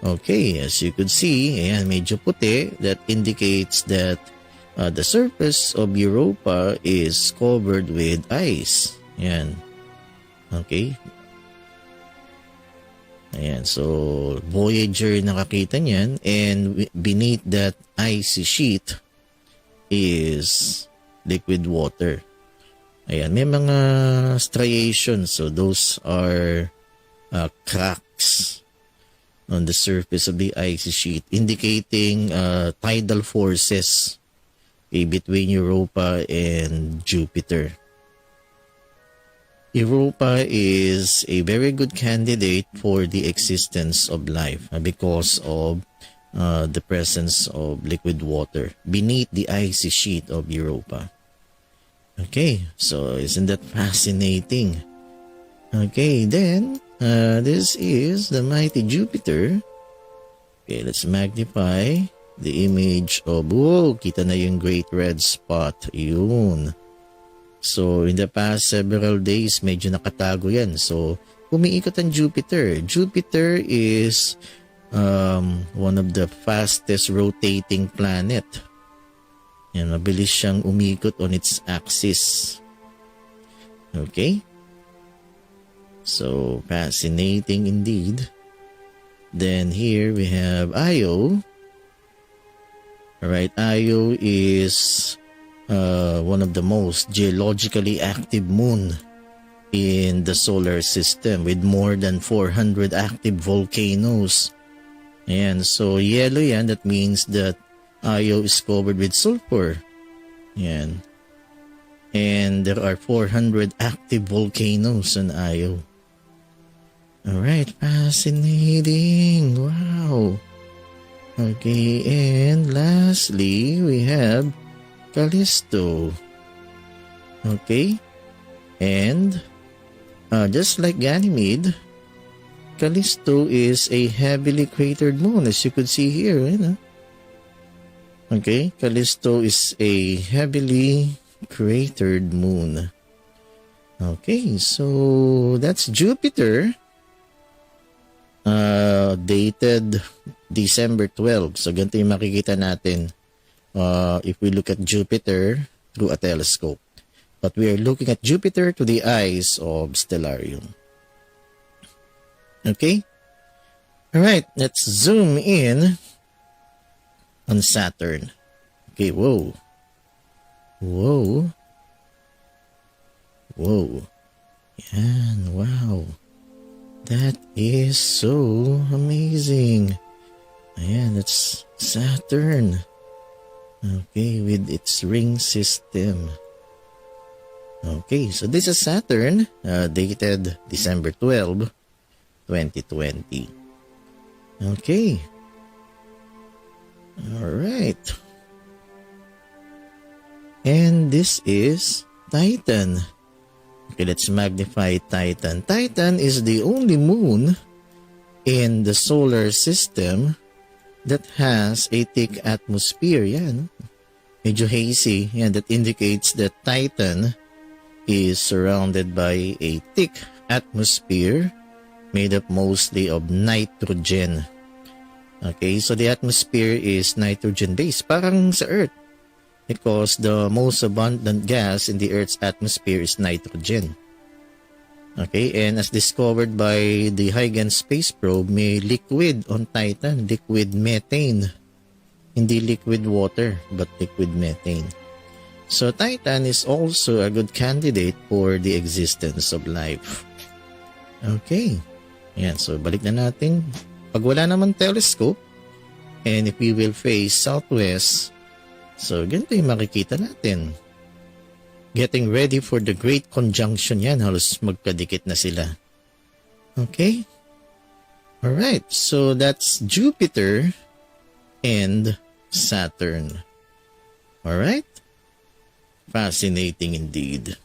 Speaker 3: Okay, as you could see, ayan, medyo puti. That indicates that the surface of Europa is covered with ice. Ayan. Okay. Ayan, so Voyager nakakita niyan, and beneath that icy sheet is liquid water. Ayan, may mga striations. So those are cracks on the surface of the icy sheet indicating tidal forces between Europa and Jupiter. Europa is a very good candidate for the existence of life because of the presence of liquid water beneath the icy sheet of Europa. Okay, so isn't that fascinating? Okay, then this is the mighty Jupiter. Okay, let's magnify the image of, whoa, kita na yung great red spot. Yun. So, in the past several days, medyo nakatago yan. So, umiikot ang Jupiter. Jupiter is one of the fastest rotating planet. Yan, mabilis siyang umikot on its axis. Okay? So, fascinating indeed. Then here we have Io. Alright, Io is one of the most geologically active moon in the solar system with more than 400 active volcanoes. Ayan, so yellow yan, that means that Io is covered with sulfur. Ayan. And there are 400 active volcanoes on Io. Alright, fascinating. Wow. Okay, and lastly, we have Callisto. Okay, and just like Ganymede, Callisto is a heavily cratered moon, as you could see here. You know? Okay, Callisto is a heavily cratered moon. Okay, so that's Jupiter. dated December 12. So ganito yung makikita natin if we look at Jupiter through a telescope. But we are looking at Jupiter to the eyes of Stellarium. Okay? Alright, let's zoom in on Saturn. Okay, whoa. Whoa. Whoa. Yan, wow. That is so amazing. Ayan, that's Saturn. Okay, with its ring system. Okay, so this is Saturn, dated December 12, 2020. Okay. Alright. And this is Titan. Okay, let's magnify Titan. Titan is the only moon in the solar system that has a thick atmosphere. Yan. Medyo hazy. Yan, that indicates that Titan is surrounded by a thick atmosphere made up mostly of nitrogen. Okay, so the atmosphere is nitrogen-based, parang sa Earth, because the most abundant gas in the Earth's atmosphere is nitrogen. Okay, and as discovered by the Huygens space probe, may liquid on Titan, liquid methane. Hindi liquid water, but liquid methane. So Titan is also a good candidate for the existence of life. Okay. Ayan, so balik na natin. Pag wala naman telescope, and if we will face southwest, so ganito yung makikita natin. Getting ready for the great conjunction yan. Halos magkadikit na sila. Okay. Alright, so that's Jupiter and Saturn. Alright. Fascinating indeed.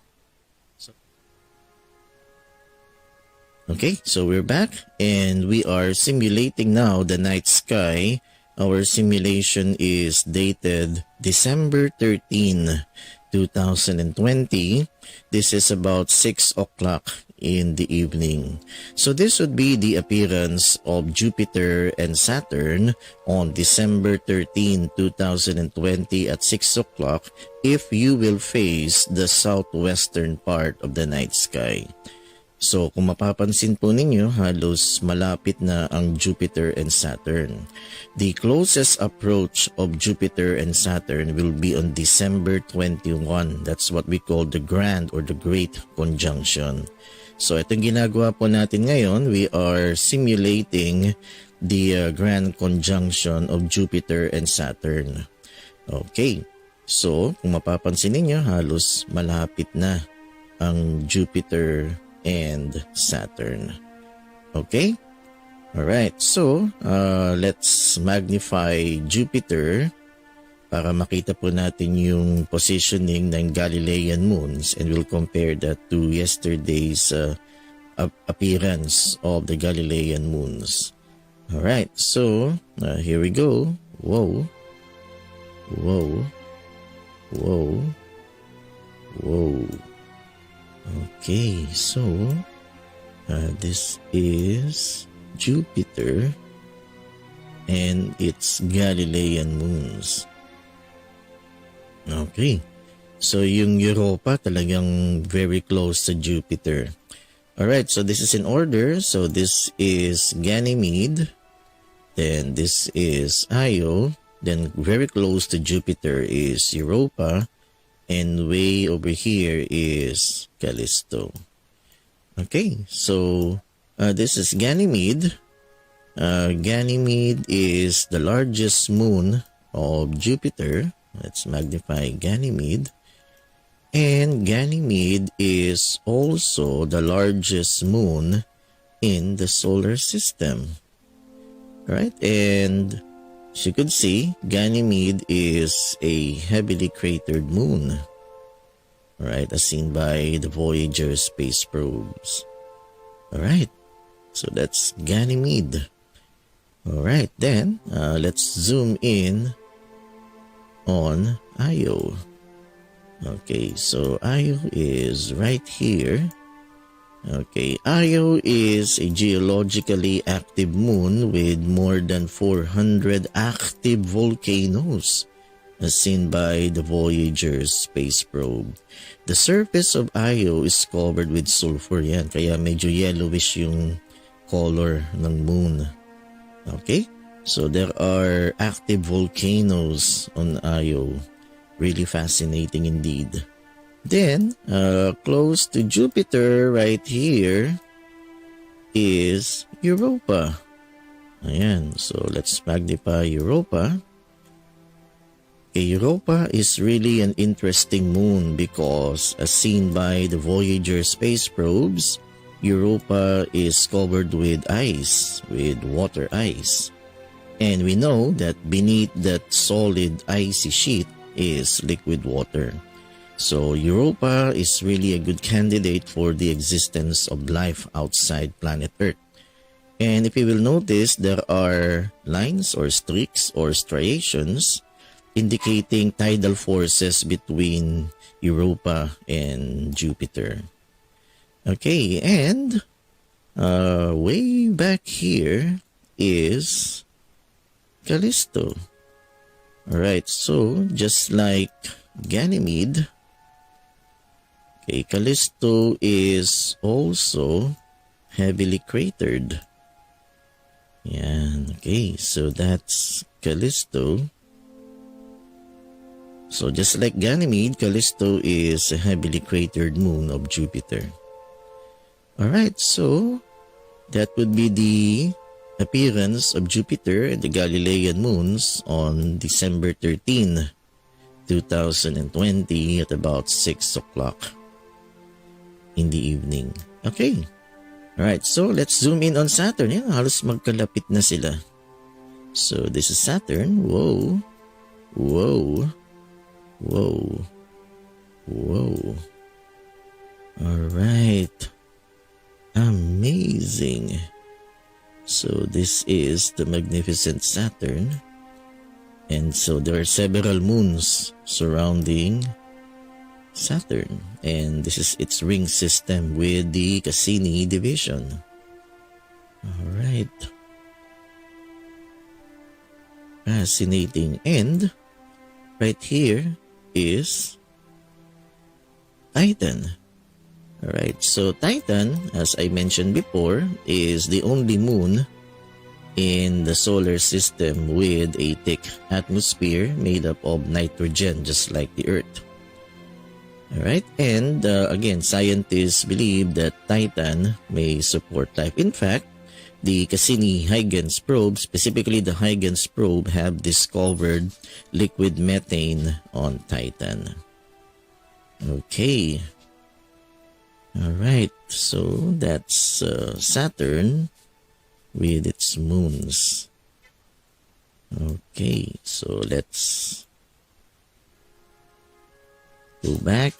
Speaker 3: Okay, so we're back and we are simulating now the night sky. Our simulation is dated December 13, 2020. This is about 6 o'clock in the evening. So this would be the appearance of Jupiter and Saturn on December 13, 2020 at 6 o'clock if you will face the southwestern part of the night sky. So kung mapapansin po ninyo, halos malapit na ang Jupiter and Saturn. The closest approach of Jupiter and Saturn will be on December 21. That's what we call the grand or the great conjunction. So itong ginagawa po natin ngayon, we are simulating the grand conjunction of Jupiter and Saturn. Okay, so kung mapapansin ninyo, halos malapit na ang Jupiter and Saturn. Okay? Alright, so let's magnify Jupiter para makita po natin yung positioning ng Galilean moons, and we'll compare that to yesterday's appearance of the Galilean moons. Alright, so here we go. Whoa. Whoa. Whoa. Whoa. Okay, so this is Jupiter and its Galilean moons. Okay, so yung Europa talagang very close to Jupiter. Alright, so this is in order. So this is Ganymede, then this is Io, then very close to Jupiter is Europa, and way over here is Callisto. Okay, so this is Ganymede. Ganymede is the largest moon of Jupiter. Let's magnify Ganymede. And Ganymede is also the largest moon in the solar system. Right? And as you could see, Ganymede is a heavily cratered moon, right, as seen by the Voyager space probes. Alright, so that's Ganymede. Alright, then let's zoom in on Io. Okay, so Io is right here. Okay, Io is a geologically active moon with more than 400 active volcanoes as seen by the Voyager space probe. The surface of Io is covered with sulfur yan, kaya medyo yellowish yung color ng moon. Okay, so there are active volcanoes on Io. Really fascinating indeed. Then, close to Jupiter right here is Europa. Ayan, so let's magnify Europa. Okay, Europa is really an interesting moon because as seen by the Voyager space probes, Europa is covered with ice, with water ice. And we know that beneath that solid icy sheet is liquid water. So Europa is really a good candidate for the existence of life outside planet Earth. And if you will notice, there are lines or streaks or striations indicating tidal forces between Europa and Jupiter. Okay, and way back here is Callisto. Alright, so just like Ganymede, okay, Callisto is also heavily cratered. Yan, okay, so that's Callisto. So just like Ganymede, Callisto is a heavily cratered moon of Jupiter. Alright, so that would be the appearance of Jupiter and the Galilean moons on December 13, 2020 at about 6 o'clock in the evening. Okay. Alright, so let's zoom in on Saturn. Yan, halos magkalapit na sila. So this is Saturn. Whoa. Whoa. Whoa. Whoa. Alright. Amazing. So this is the magnificent Saturn. And so there are several moons surrounding Saturn. And this is its ring system with the Cassini division. Alright. Fascinating. And right here is Titan. Alright, so Titan, as I mentioned before, is the only moon in the solar system with a thick atmosphere made up of nitrogen, just like the Earth. Alright, and again, scientists believe that Titan may support life. In fact, the Cassini-Huygens probe, specifically the Huygens probe, have discovered liquid methane on Titan. Okay. Alright, so that's Saturn with its moons. Okay, so let's go back.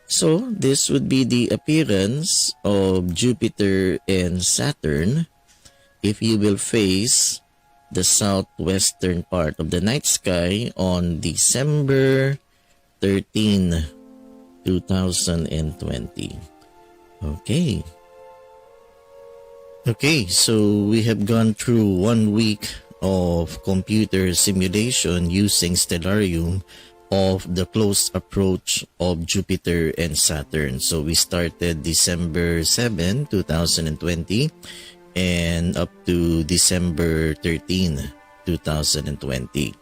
Speaker 3: So this would be the appearance of Jupiter and Saturn if you will face the southwestern part of the night sky on December 13, 2020. Okay. Okay, so we have gone through 1 week of computer simulation using Stellarium of the close approach of Jupiter and Saturn. So we started December 7, 2020 and up to December 13, 2020.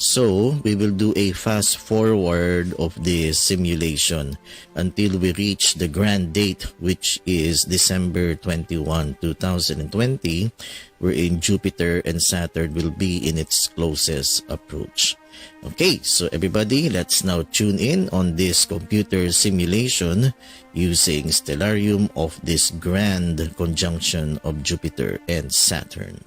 Speaker 3: So, we will do a fast forward of this simulation until we reach the grand date, which is December 21, 2020, wherein Jupiter and Saturn will be in its closest approach. Okay, so everybody, let's now tune in on this computer simulation using Stellarium of this grand conjunction of Jupiter and Saturn.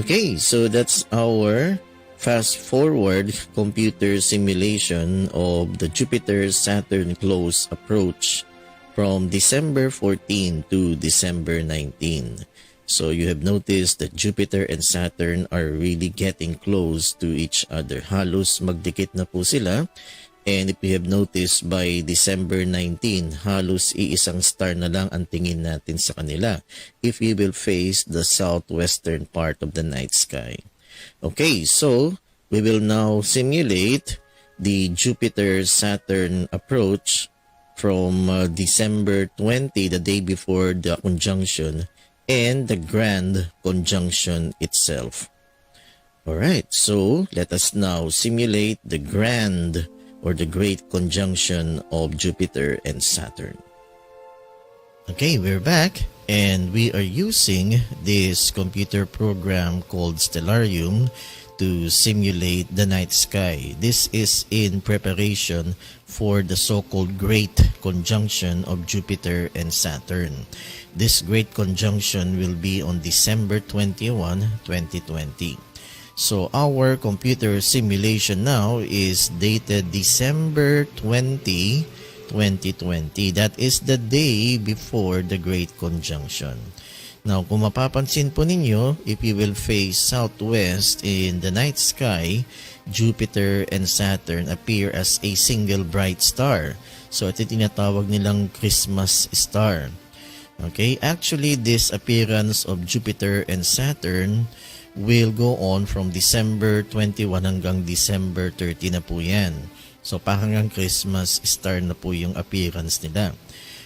Speaker 3: Okay, so that's our fast forward computer simulation of the Jupiter-Saturn close approach from December 14 to December 19. So you have noticed that Jupiter and Saturn are really getting close to each other. Halos magdikit na po sila. And if you have noticed, by December 19, halos iisang star na lang ang tingin natin sa kanila if we will face the southwestern part of the night sky. Okay, so we will now simulate the Jupiter-Saturn approach from December 20, the day before the conjunction, and the grand conjunction itself. Alright, so let us now simulate the grand or the great conjunction of Jupiter and Saturn. Okay, we're back and we are using this computer program called Stellarium to simulate the night sky. This is in preparation for the so-called great conjunction of Jupiter and Saturn. This great conjunction will be on December 21, 2020. So our computer simulation now is dated December 20, 2020. That is the day before the Great Conjunction. Now, kung mapapansin po ninyo, if you will face southwest in the night sky, Jupiter and Saturn appear as a single bright star. So, ito tinatawag nilang Christmas star. Okay, actually, this appearance of Jupiter and Saturn will go on from December 21 hanggang December 30 na po yan. So parang Christmas star na po yung appearance nila.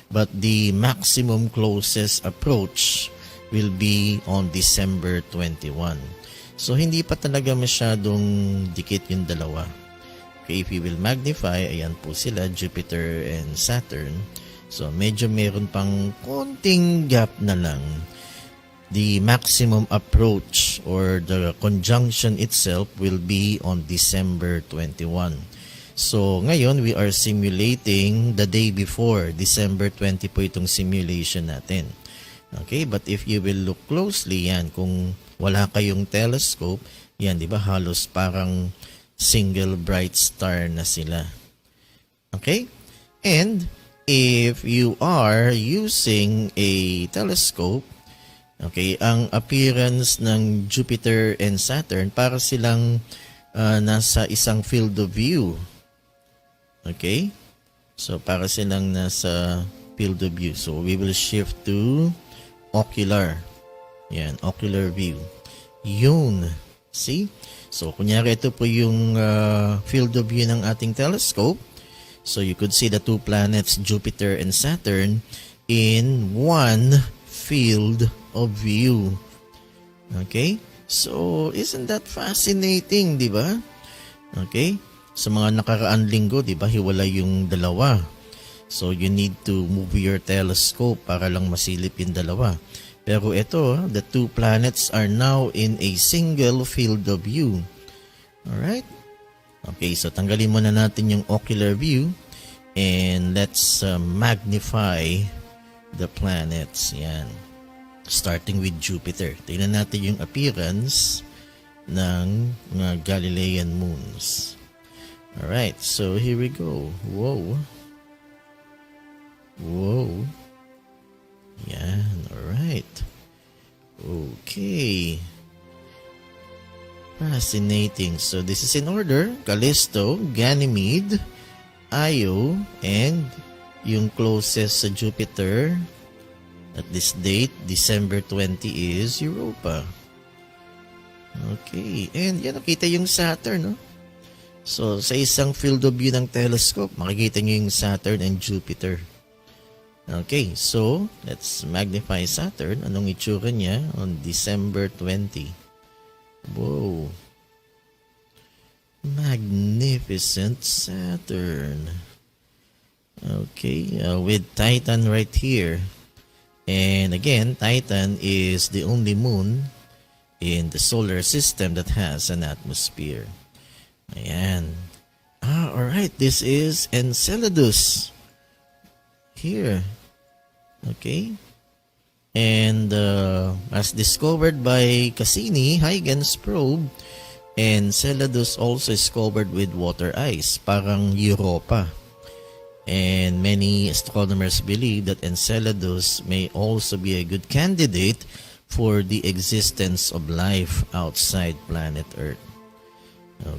Speaker 3: But the maximum closest approach will be on December 21. So hindi pa talaga masyadong dikit yung dalawa. Okay, if you will magnify, ayan po sila, Jupiter and Saturn. So medyo meron pang konting gap na lang. The maximum approach or the conjunction itself will be on December 21. So, ngayon, we are simulating the day before. December 20 po itong simulation natin. Okay, but if you will look closely, yan, kung wala kayong telescope, yan, di ba, halos parang single bright star na sila. Okay? And, if you are using a telescope, okay, ang appearance ng Jupiter and Saturn para silang nasa isang field of view. Okay? So para silang nasa field of view. So we will shift to ocular. Yan, ocular view. Yun. See? So kunyari ito po yung field of view ng ating telescope. So you could see the two planets Jupiter and Saturn in one field of view. Okay? So, isn't that fascinating, di ba? Okay? Sa mga nakaraan linggo, di ba, hiwalay yung dalawa. So, you need to move your telescope para lang masilip yung dalawa. Pero ito, the two planets are now in a single field of view. Alright? Okay, so tanggalin muna natin yung ocular view and let's magnify the planets. Yan. Starting with Jupiter. Tingnan natin yung appearance ng mga Galilean moons. Alright, so here we go. Whoa. Whoa. Yan, alright. Okay. Fascinating. So this is in order. Callisto, Ganymede, Io, and yung closest sa Jupiter at this date, December 20, is Europa. Okay. And yan, nakita yung Saturn, no? So, sa isang field of view ng telescope, makikita nyo yung Saturn and Jupiter. Okay. So, let's magnify Saturn. Anong itsura niya on December 20? Whoa. Magnificent Saturn. Okay. With Titan right here. And again, Titan is the only moon in the solar system that has an atmosphere. Ayan. Alright. This is Enceladus. Here. Okay. and as discovered by Cassini-Huygens probe, Enceladus also is covered with water ice, parang Europa. And many astronomers believe that Enceladus may also be a good candidate for the existence of life outside planet Earth.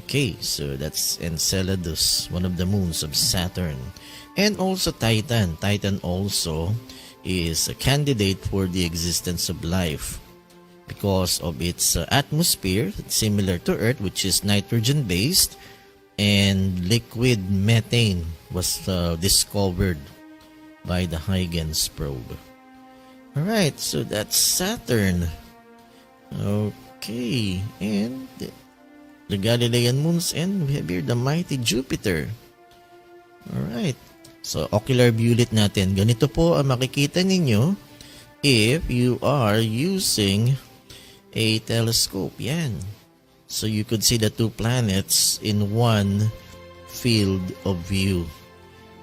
Speaker 3: Okay, so that's Enceladus, one of the moons of Saturn. And also Titan. Titan also is a candidate for the existence of life because of its atmosphere, similar to Earth, which is nitrogen-based, and liquid methane was discovered by the Huygens probe. Alright, so that's Saturn. Okay, and the Galilean moons, and we have here the mighty Jupiter. Alright, so ocular view ulit natin. Ganito po ang makikita ninyo if you are using a telescope. Yan. So you could see the two planets in one field of view.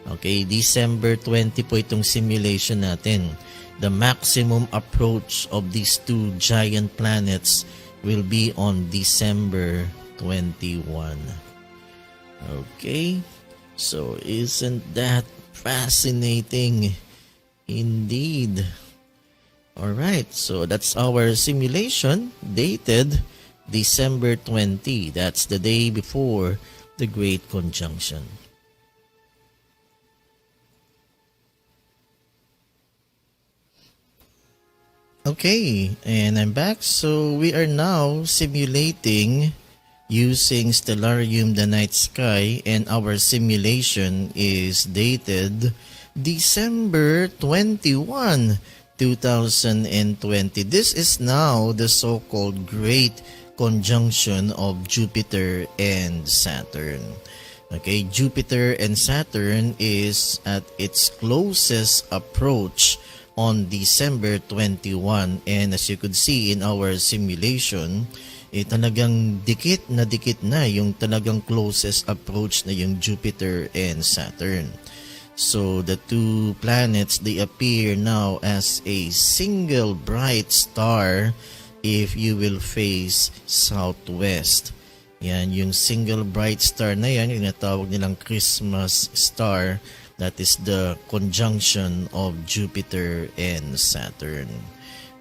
Speaker 3: Okay, December 20 po itong simulation natin. The maximum approach of these two giant planets will be on December 21. Okay, so isn't that fascinating indeed? Alright, so that's our simulation dated December 20. That's the day before the Great Conjunction. Okay, and I'm back. So we are now simulating using Stellarium the night sky, and our simulation is dated December 21, 2020. This is now the so-called Great Conjunction of Jupiter and Saturn. Okay, Jupiter and Saturn is at its closest approach on December 21, and as you could see in our simulation, talagang dikit na yung talagang closest approach na yung Jupiter and Saturn. So the two planets, they appear now as a single bright star if you will face southwest. Yan, yung single bright star na yan, yung natawag nilang Christmas star, that is the conjunction of Jupiter and Saturn.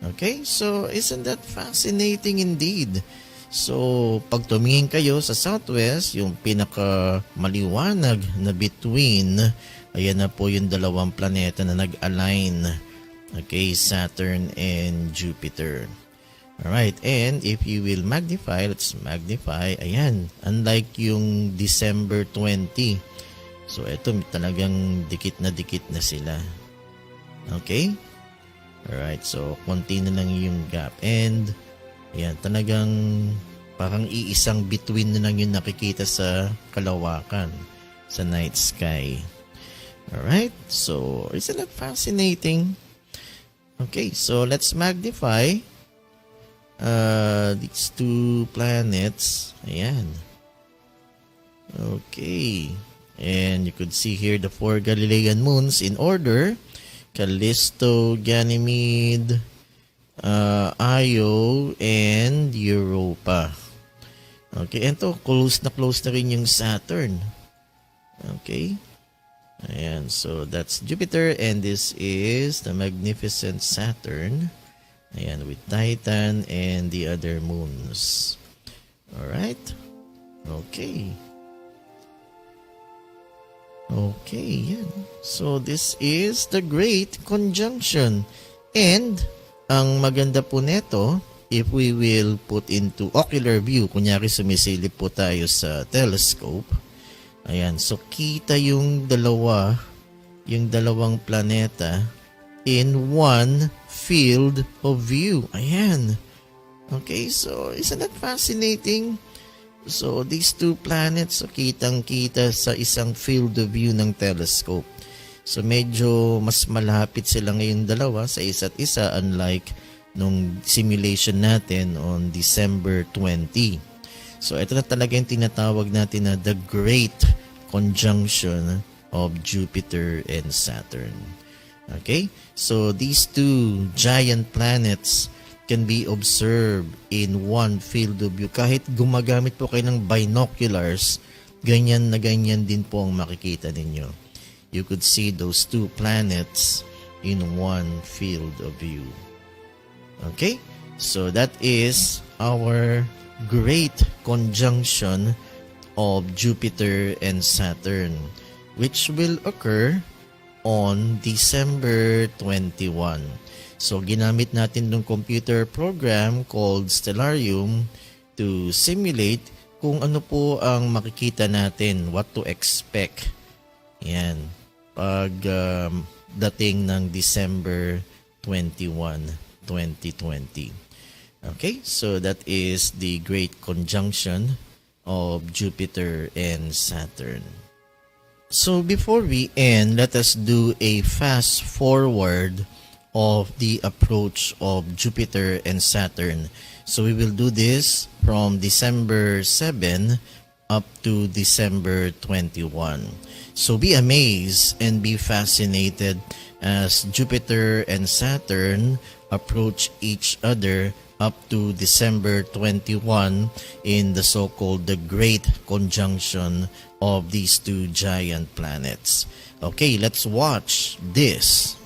Speaker 3: Okay, so isn't that fascinating indeed? So, pag tumingin kayo sa southwest, yung pinaka maliwanag na between, ayan na po yung dalawang planeta na nag-align. Okay, Saturn and Jupiter. Alright, and if you will magnify, let's magnify, ayan, unlike yung December 20. So, ito talagang dikit na sila. Okay? Alright, so konti na lang yung gap. And, ayan, talagang parang iisang between na lang yung nakikita sa kalawakan, sa night sky. Alright, so isn't that fascinating? Okay, so let's magnify these two planets. Ayan. Okay. And you could see here the four Galilean moons in order: Callisto, Ganymede, Io, and Europa. Okay, and to close na rin yung Saturn. Okay. Ayan, so that's Jupiter, and this is the magnificent Saturn. Ayan, with Titan and the other moons. Alright. Okay. Okay, yan. So, this is the Great Conjunction. And, ang maganda po neto, if we will put into ocular view, kunyari sumisilip po tayo sa telescope, ayan, so kita yung dalawang planeta in one field of view. Ayan. Okay, so isn't that fascinating? So, these two planets, so kitang-kita sa isang field of view ng telescope. So, medyo mas malapit sila ngayon dalawa sa isa't isa, unlike nung simulation natin on December 20. So, ito na talaga yung tinatawag natin na the Great Conjunction of Jupiter and Saturn. Okay? So these two giant planets can be observed in one field of view. Kahit gumagamit po kayo ng binoculars, ganyan na ganyan din po ang makikita ninyo. You could see those two planets in one field of view. Okay? So that is our great conjunction of Jupiter and Saturn, which will occur on December 21. So ginamit natin ng computer program called Stellarium to simulate kung ano po ang makikita natin, what to expect. Yan. Pag dating ng December 21, 2020. Okay, so that is the great conjunction of Jupiter and Saturn. So before we end, let us do a fast forward of the approach of Jupiter and Saturn. So we will do this from December 7 up to December 21. So be amazed and be fascinated as Jupiter and Saturn approach each other up to December 21 in the so-called the Great Conjunction of these two giant planets. Okay, let's watch this.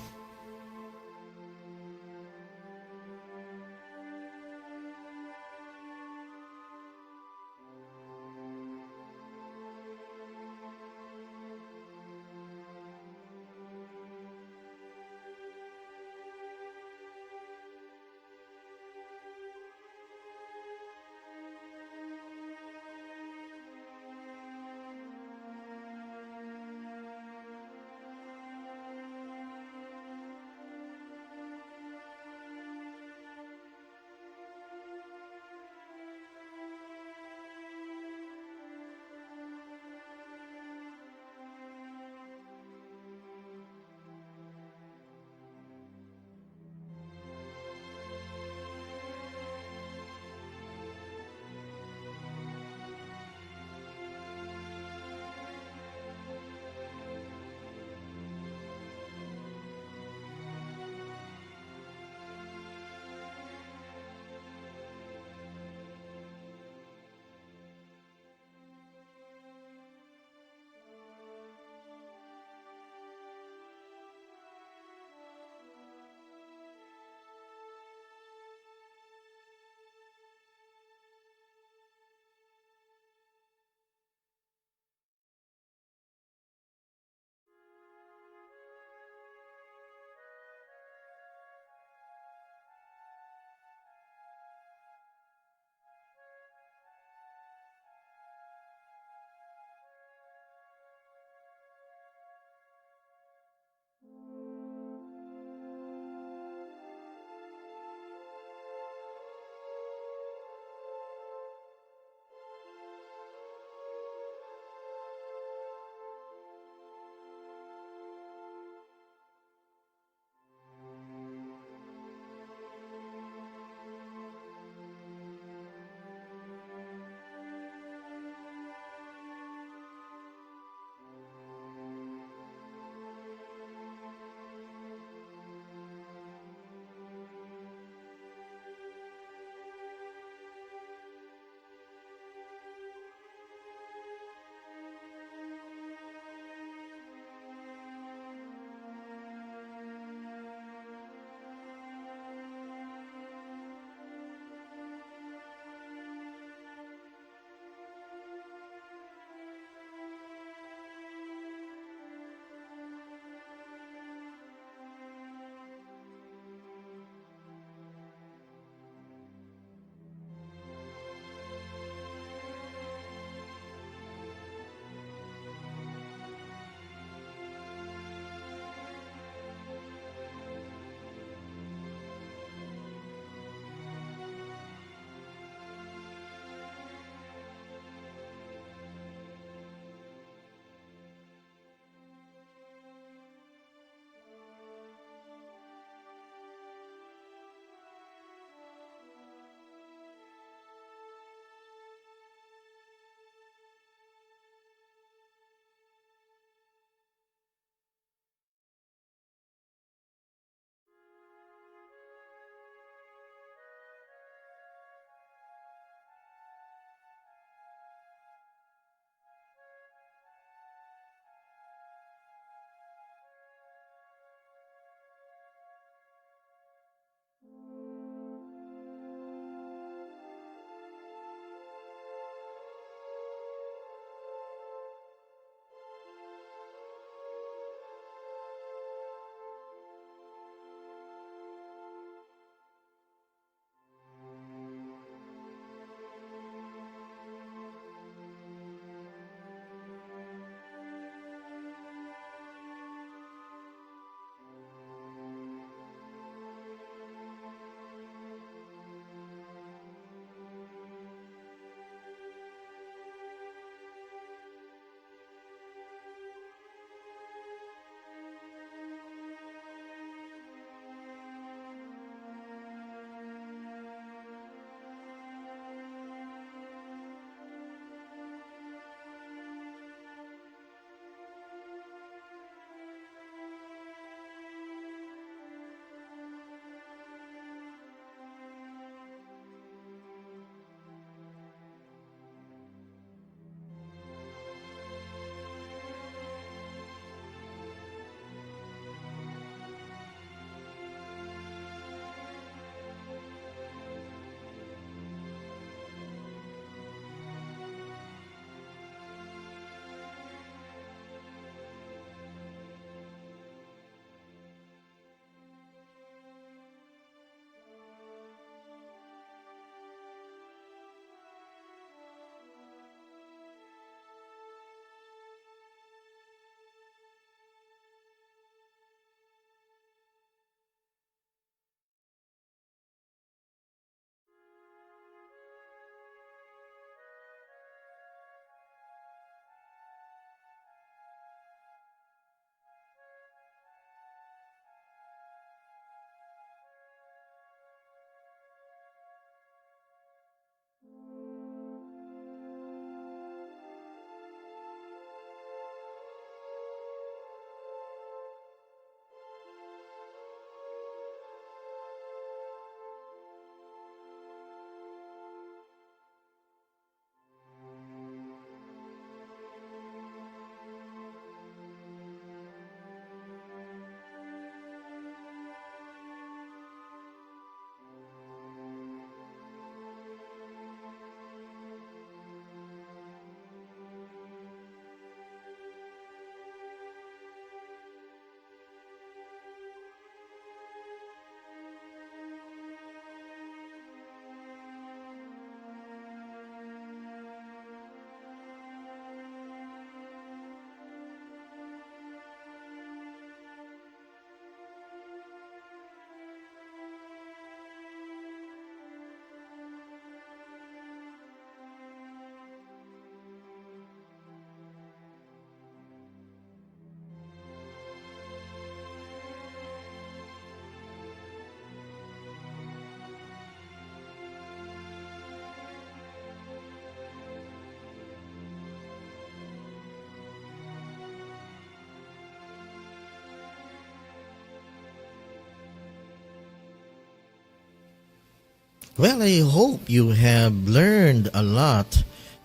Speaker 3: Well, I hope you have learned a lot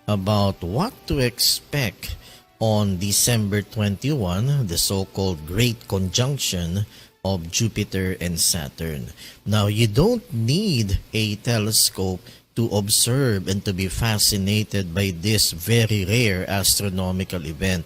Speaker 3: about what to expect on December 21, the so-called Great Conjunction of Jupiter and Saturn. Now, you don't need a telescope to observe and to be fascinated by this very rare astronomical event.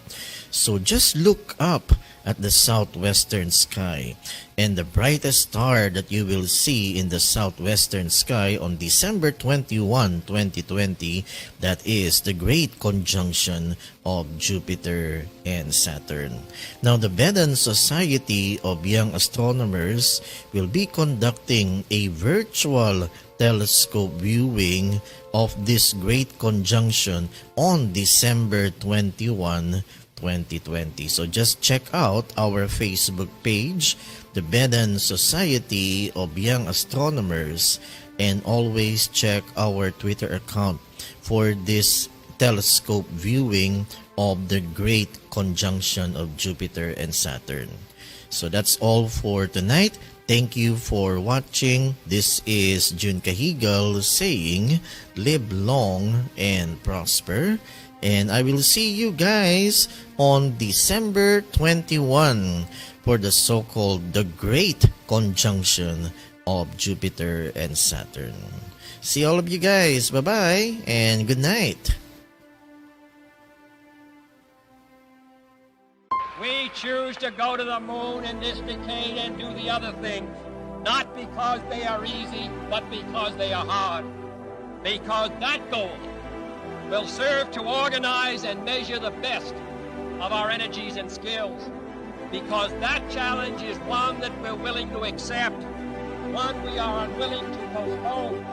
Speaker 3: So just look up at the southwestern sky, and the brightest star that you will see in the southwestern sky on December 21, 2020, that is the Great Conjunction of Jupiter and Saturn. Now, the Vedan Society of Young Astronomers will be conducting a virtual telescope viewing of this great conjunction on December 21, 2020. So just check out our Facebook page, the Vedan Society of Young Astronomers, and always check our Twitter account for this telescope viewing of the great conjunction of Jupiter and Saturn. So that's all for tonight. Thank you for watching. This is Jun Cajigal saying, live long and prosper. And I will see you guys on December 21 for the so-called the Great Conjunction of Jupiter and Saturn. See all of you guys. Bye-bye and good night.
Speaker 2: We choose to go to the moon in this decade and do the other thing, not because they are easy, but because they are hard. Because that goal will serve to organize and measure the best of our energies and skills. Because that challenge is one that we're willing to accept, one we are unwilling to postpone.